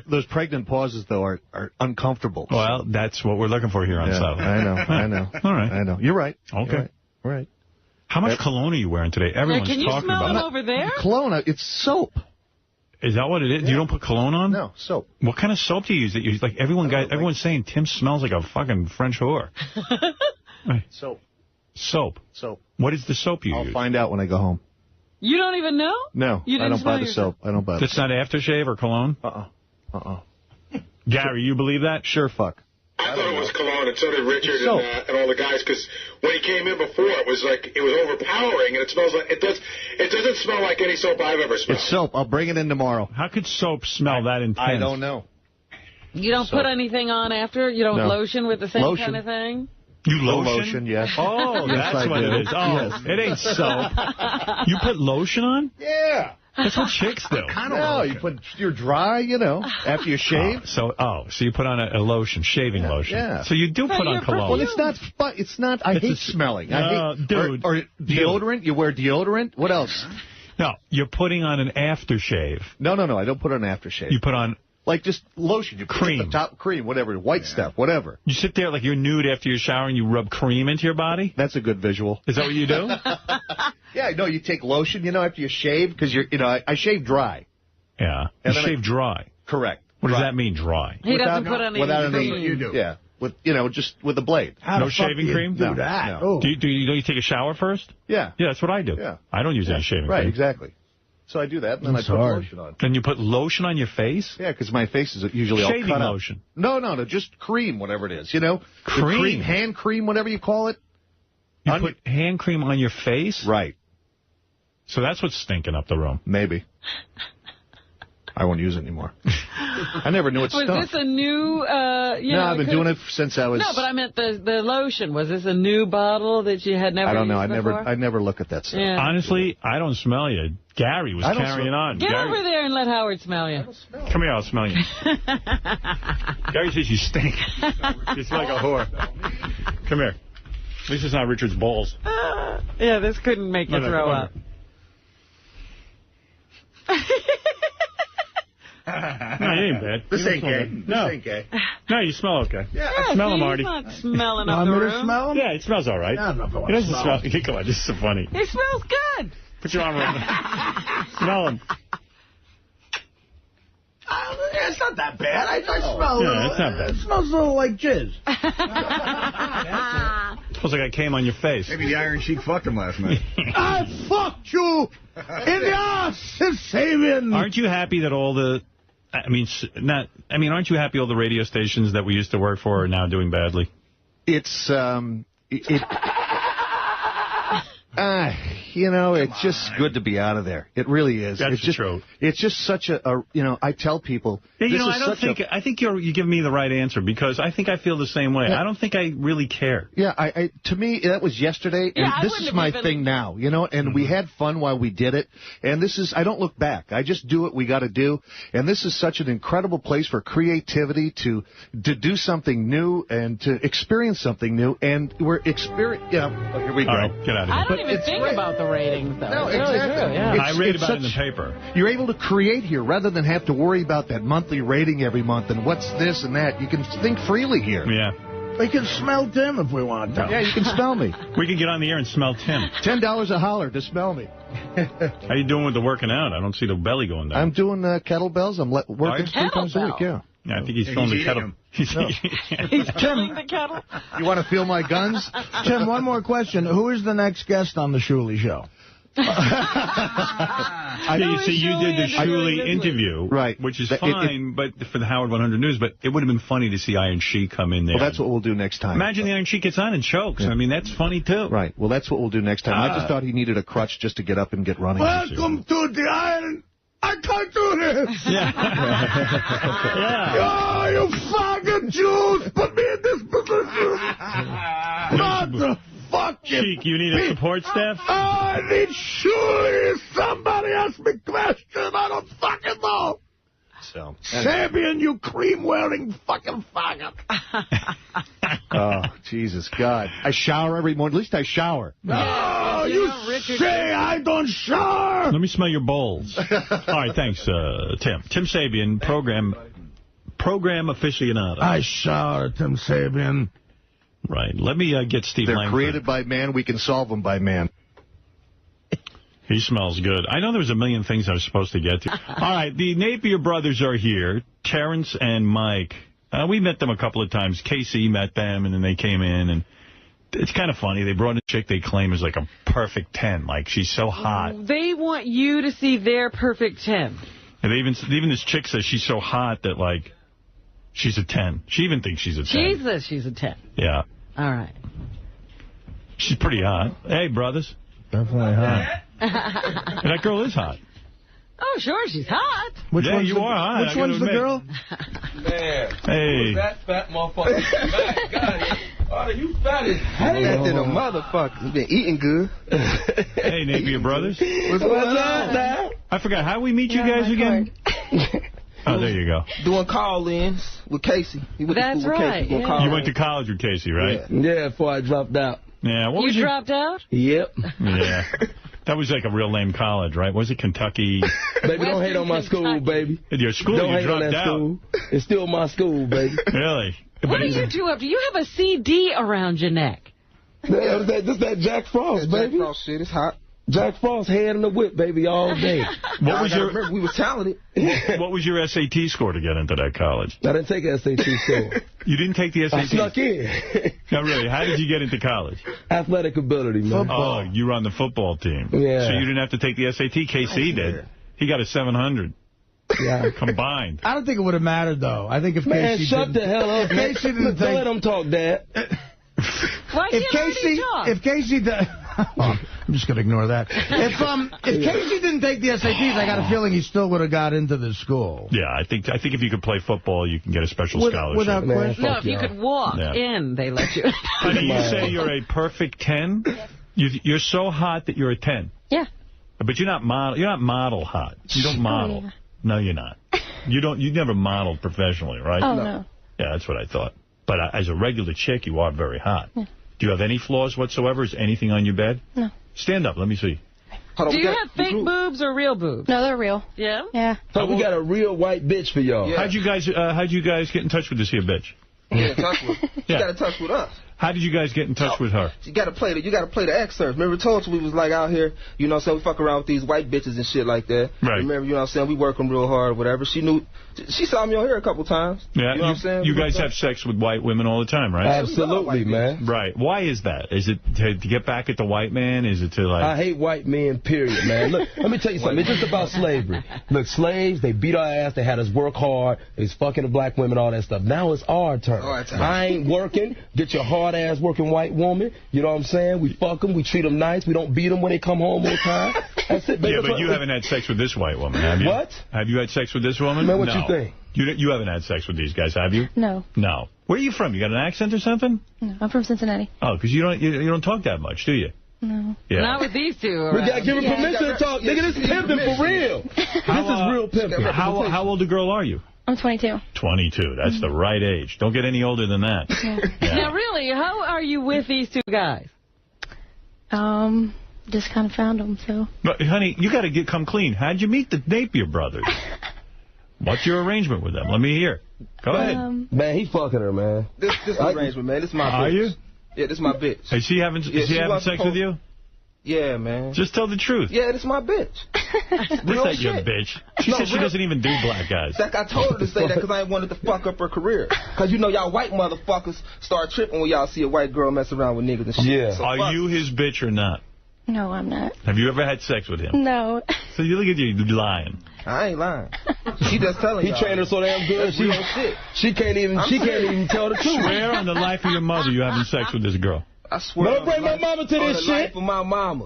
Those pregnant pauses, though, are uncomfortable. Well, that's what we're looking for here on South. I know. All right. I know. You're right. Okay. You're right. How much cologne are you wearing today? Everyone's can you talking smell about it over there? Cologne, it's soap. Is that what it is? You don't put cologne on? No, soap. What kind of soap do you use? That you use? Like everyone's saying Tim smells like a fucking French whore. Soap. Soap. What is the soap you use? I'll find out when I go home. You don't even know? No, I don't buy the soap. I don't buy That's not aftershave or cologne? Gary, you believe that? Sure, fuck. I thought it was cologne, and so did Richard and all the guys, because when he came in before, it was overpowering, and it smells like it doesn't smell like any soap I've ever smelled. It's soap. I'll bring it in tomorrow. How could soap smell that intense? I don't know. You don't put anything on after? You don't lotion with the same kind of thing? You lotion, yes. Oh, that's what it is. Oh, yes. It ain't soap. You put lotion on? Yeah. That's what chicks do. No, you're dry, after you shave. So you put on a lotion, shaving lotion. Yeah. So you do put on cologne. Well, it's not. I hate smelling. Dude. Or deodorant. You wear deodorant. What else? No, you're putting on an aftershave. No. I don't put on an aftershave. You put on. Like just lotion. You cream. Put the top cream, whatever, white stuff, whatever. You sit there like you're nude after your shower and you rub cream into your body? That's a good visual. Is that what you do? Yeah, no, you take lotion, after you shave, because I shave dry. Yeah. You shave dry. Correct. What does that mean, dry? He doesn't put any cream. You do. Yeah. Just with a blade. No shaving cream? Do that. No. Do you take a shower first? Yeah. Yeah, that's what I do. Yeah. I don't use any shaving cream. Right, exactly. So I do that, and then I put lotion on. And you put lotion on your face? Yeah, because my face is usually all cut Shaving up. lotion? No, just cream, whatever it is, Cream? Hand cream, whatever you call it. You put hand cream on your face? Right. So that's what's stinking up the room. Maybe. I won't use it anymore. I never knew it stunk. Was this a new... no, I've been doing it since I was... No, but I meant the lotion. Was this a new bottle that you had never used before? I don't know. I never look at that stuff. Yeah. Honestly, I don't smell you. Gary was carrying on. Get over there and let Howard smell you. Come here, I'll smell you. Gary says you stink. You smell like a whore. Come here. At least it's not Richard's balls. Yeah, this couldn't make you throw up. No, you ain't bad. This ain't gay. No. This ain't gay. No, you smell okay. Yeah, I smell him, Artie. He's not smelling up the room. Smell him? Yeah, it smells all right. Yeah, I don't know if I want He to doesn't smell smell. Come on, this is so funny. He smells good. Put your arm around him. Smell him. It's not that bad. I smell it. Yeah, it's not bad. It smells a little like jizz. Smells like I came on your face. Maybe the Iron Sheik fucked him last night. I fucked you in the ass, Sabian. Aren't you happy that all the... aren't you happy all the radio stations that we used to work for are now doing badly? It's, it's just good to be out of there. It really is. That's true. It's just such I tell people. Yeah, I think you give me the right answer because I think I feel the same way. Yeah. I don't think I really care. Yeah, to me, that was yesterday, and this is my thing now, and we had fun while we did it, and I don't look back. I just do what we got to do, and this is such an incredible place for creativity to do something new and to experience something new, and we're experiencing, here we go. All right, get out of here. I don't even think about the ratings, though. No, it's really exactly. true, yeah. I read about it in the paper. You're able to create here rather than have to worry about that monthly rating every month and what's this and that. You can think freely here. Yeah. We can smell Tim if we want to. Yeah, you can smell me. We can get on the air and smell Tim. $10 a holler to smell me. How you doing with the working out? I don't see the belly going down. I'm doing kettlebells. I'm working 3 times a week, yeah. Yeah, I think he's filling the kettle. He's filling the kettle. You want to feel my guns? Tim, one more question. Who is the next guest on the Shuley show? You did the Shuley interview, right? Which is fine, but for the Howard 100 News. But it would have been funny to see Iron Sheik come in there. Well, that's what we'll do next time. Imagine the Iron Sheik gets on and chokes. Yeah. I mean, that's funny too. Right. Well, that's what we'll do next time. I just thought he needed a crutch just to get up and get running. Welcome to the Iron. I can't do this. Yeah. Oh, you fucking Jews! Put me in this position. What the fuck? Sheik, you need a support staff? I need Shuley. Somebody ask me questions. I don't fucking know. So, Sabian, you cream-wearing fucking faggot. Oh, Jesus, God. I shower every morning. At least I shower. No, you say I don't shower. Let me smell your bowls. All right, thanks, Tim. Tim Sabian, program aficionado. I shower, Tim Sabian. Right. Let me get Steve They're Langford. created by man. We can solve them by man. He smells good. I know there was a million things I was supposed to get to. All right, the Napier brothers are here, Terrence and Mike. We met them a couple of times. Casey met them, and then they came in, and it's kind of funny. They brought a chick they claim is like a perfect 10. Like, she's so hot. They want you to see their perfect 10. And even this chick says she's so hot that, like, she's a 10. She even thinks she's a 10. She says she's a 10. Yeah. All right. She's pretty hot. Hey, brothers. Definitely hot. That girl is hot. Oh, sure, she's hot. Which yeah, you are hot. Which one's the girl? Man. Hey. That fat motherfucker. My God. Artie, you fat as hell. That than a motherfucker. Been eating good. Hey, Napier brothers. What's up, now? I forgot. How we meet you guys again? Oh, there you go. Doing call-ins with Casey. That's right. Yeah. You went to college with Casey, right? Yeah, before I dropped out. Yeah. What was dropped out? Yep. Yeah. That was like a real lame college, right? Was it Kentucky? Baby, don't hate on my school, baby. At your school, don't you hate dropped on that out. School. It's still my school, baby. Really? What are you two up to? You have a CD around your neck. Yeah, this that Jack Frost, baby. Jack Frost shit, it's hot. Jack Frost, hand in the whip, baby, all day. What was your? Remember, we was talented. What was your SAT score to get into that college? I didn't take an SAT score. You didn't take the SAT? I snuck in. No, really. How did you get into college? Athletic ability, man. Oh, you were on the football team. Yeah. So you didn't have to take the SAT. KC did. He got a 700. Yeah. Combined. I don't think it would have mattered, though. I think if man, Casey shut the hell up. If Casey didn't Don't let him talk, Dad. Why can't Artie talk? If Casey I'm just going to ignore that. If Casey didn't take the SATs, I got a feeling he still would have got into this school. Yeah, I think if you could play football, you can get a special scholarship. Without question. No, if you could walk in, they let you. Honey, you say you're a perfect 10? You're so hot that you're a 10. Yeah. But you're not model hot. You don't model. Yeah. No, you're not. You never modeled professionally, right? Oh, no. Yeah, that's what I thought. But as a regular chick, you are very hot. Yeah. Do you have any flaws whatsoever? Is anything on your bed? No. Stand up. Let me see. Do you have fake boobs or real boobs? No, they're real. Yeah? Yeah. So we got a real white bitch for y'all. Yeah. How'd you guys get in touch with this here bitch? Get in touch with. She got in touch with us. How did you guys get in touch with her? You got to play the excerpts. Remember, told you we was like out here, you know what I'm saying, we fuck around with these white bitches and shit like that. Right. Remember, you know what I'm saying, we working real hard or whatever. She saw me on here a couple times. Yeah, you know what I'm saying? You guys have sex with white women all the time, right? Absolutely, man. Right. Why is that? Is it to get back at the white man? Is it to like... I hate white men, period, man. Look, let me tell you something. It's just about slavery. Look, slaves, they beat our ass. They had us work hard. They was fucking the black women, all that stuff. Now it's our turn. I ain't working. Get your hard ass working white woman. You know what I'm saying? We fuck them. We treat them nice. We don't beat them when they come home on time. That's it, baby. Yeah, but you haven't had sex with this white woman, have you? What? Have you had sex with this woman? Man, what you think? You haven't had sex with these guys, have you? No. No. Where are you from? You got an accent or something? No, I'm from Cincinnati. Oh, because you don't talk that much, do you? No. Yeah. Not with these two. We got to give her permission to talk. Nigga, this is pimping for real. This is real pimping. How old a girl are you? I'm 22. 22. That's the right age. Don't get any older than that. Yeah. Now, really, how are you with these two guys? Just kind of found them, so. But, honey, you got to come clean. How'd you meet the Napier brothers? What's your arrangement with them? Let me hear. Go ahead. Man, he fucking her, man. This arrangement, man. This is my bitch. Are you? Yeah, this is my bitch. Is she having sex with you? Yeah, man. Just tell the truth. Yeah, this is my bitch. This ain't your bitch. She said she doesn't even do black guys. Like, I told her to say that because I ain't wanted to fuck up her career. Because, you know, y'all white motherfuckers start tripping when y'all see a white girl mess around with niggas and shit. Yeah. So are you his bitch or not? No, I'm not. Have you ever had sex with him? No. So you look at you lying. I ain't lying. She just telling y'all. He trained her so damn good. She can't even tell the truth. Swear on the life of your mother you having sex with this girl. I swear. Don't bring my mama to this shit. On the life of my mama.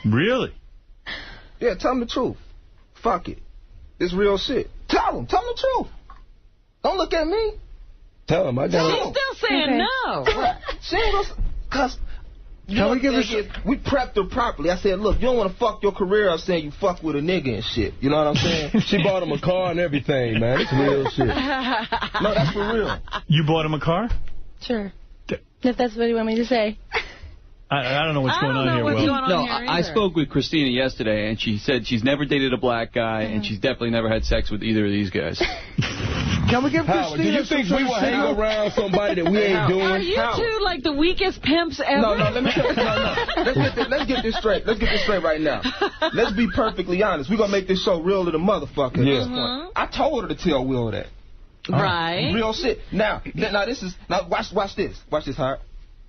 Really? Yeah, tell him the truth. Fuck it. It's real shit. Tell him the truth. Don't look at me. Tell him. I got She's still saying no. She ain't gonna... Cause... we prepped her properly. I said, look, you don't want to fuck your career up saying you fuck with a nigga and shit. You know what I'm saying? She bought him a car and everything, man. It's real shit. No, that's for real. You bought him a car? Sure. If that's what you want me to say. I don't know what's going on here, Will. I spoke with Christina yesterday, and she said she's never dated a black guy, and she's definitely never had sex with either of these guys. Can we give Howard, do you think we will hang around somebody that we ain't doing? Are you two like the weakest pimps ever? No, let me tell you. Let's get this straight. Let's get this straight right now. Let's be perfectly honest. We're going to make this show real to the motherfucker at this point. I told her to tell Will that. Right. Real shit. Now this is... Now, watch this. Watch this, Howard.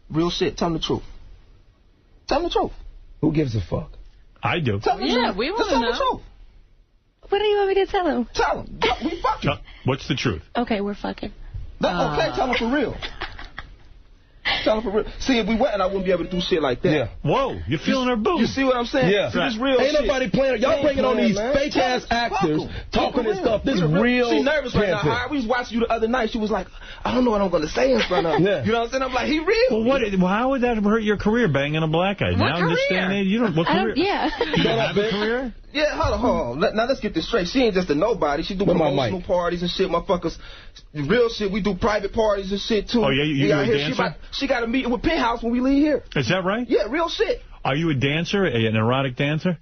Real shit. Tell him the truth. Tell him the truth. Who gives a fuck? I do. Tell him the truth. We want to know. know. The truth. What do you want me to tell him? Tell him. We fucking. What's the truth? Okay, we're fucking. Okay, tell him for real. Tell him for real. See, if we went, I wouldn't be able to do shit like that. Yeah. Whoa, you're feeling her boob. You see what I'm saying? Yeah. See, this real ain't shit. Nobody playing. Y'all bringing on these fake-ass actors talking this stuff. This real. She nervous right now. pimping. We was watching you the other night. She was like, I don't know what I'm going to say in front of him. Yeah. You know what I'm saying? I'm like, he real. Well, how would that hurt your career, banging a black guy? Now in this day and age, you don't. What career? Yeah. You don't have a career? Yeah, hold on. Now let's get this straight. She ain't just a nobody. She do promotional parties and shit, motherfuckers. Real shit. We do private parties and shit too. Oh yeah, you a dancer? She got a meeting with Penthouse when we leave here. Is that right? Yeah, real shit. Are you a dancer, an erotic dancer?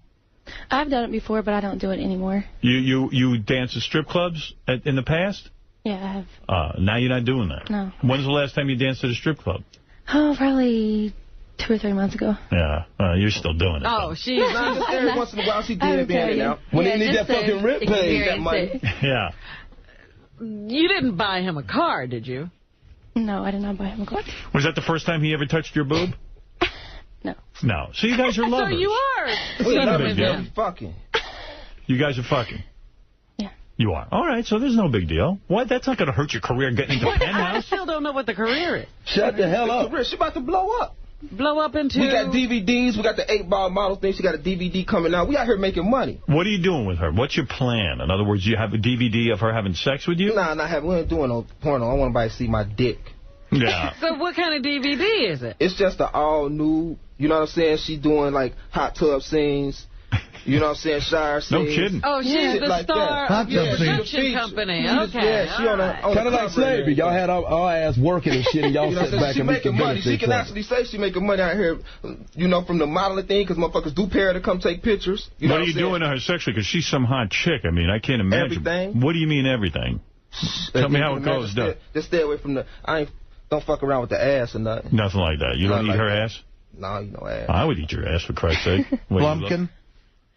I've done it before, but I don't do it anymore. You dance at strip clubs in the past? Yeah, I have. Now you're not doing that. No. When's the last time you danced at a strip club? Oh, probably 2 or 3 months ago. Yeah, you're still doing it. Oh, she's just every once in a while she did it in and out. When they need that fucking rent paid. That money. Yeah. You didn't buy him a car, did you? No, I did not buy him a car. Was that the first time he ever touched your boob? No. No. So you guys are lovers. So you are. It's not a big deal. Fucking. You guys are fucking. Yeah. You are. All right, so there's no big deal. What? That's not going to hurt your career getting into I Penthouse. still don't know what the career is. Shut the hell up. Career. She about to blow up. blow up into... We got DVDs. We got the 8-ball model thing. She got a DVD coming out. We out here making money. What are you doing with her? What's your plan? In other words, you have a DVD of her having sex with you? Nah, we ain't doing no porno. I want everybody to see my dick. Yeah. So what kind of DVD is it? It's just an all-new, you know what I'm saying? She doing, like, hot tub scenes. You know what I'm saying? Shower scenes. No kidding. Oh, she's the star of your production company. Okay. Yeah, she on kind of like slavery. Y'all had our ass working and shit, and y'all sit back and make the money. She can actually say she making money out here, you know, from the modeling thing, because motherfuckers do pay her to come take pictures. You know what are you doing to her sexually? Because she's some hot chick. I mean, I can't imagine. Everything. What do you mean everything? Tell me how it goes. Just stay away from the... Don't fuck around with the ass or nothing. Nothing like that. You don't eat her ass? No, you know ass. I would eat your ass, for Christ's sake. Lumpkin?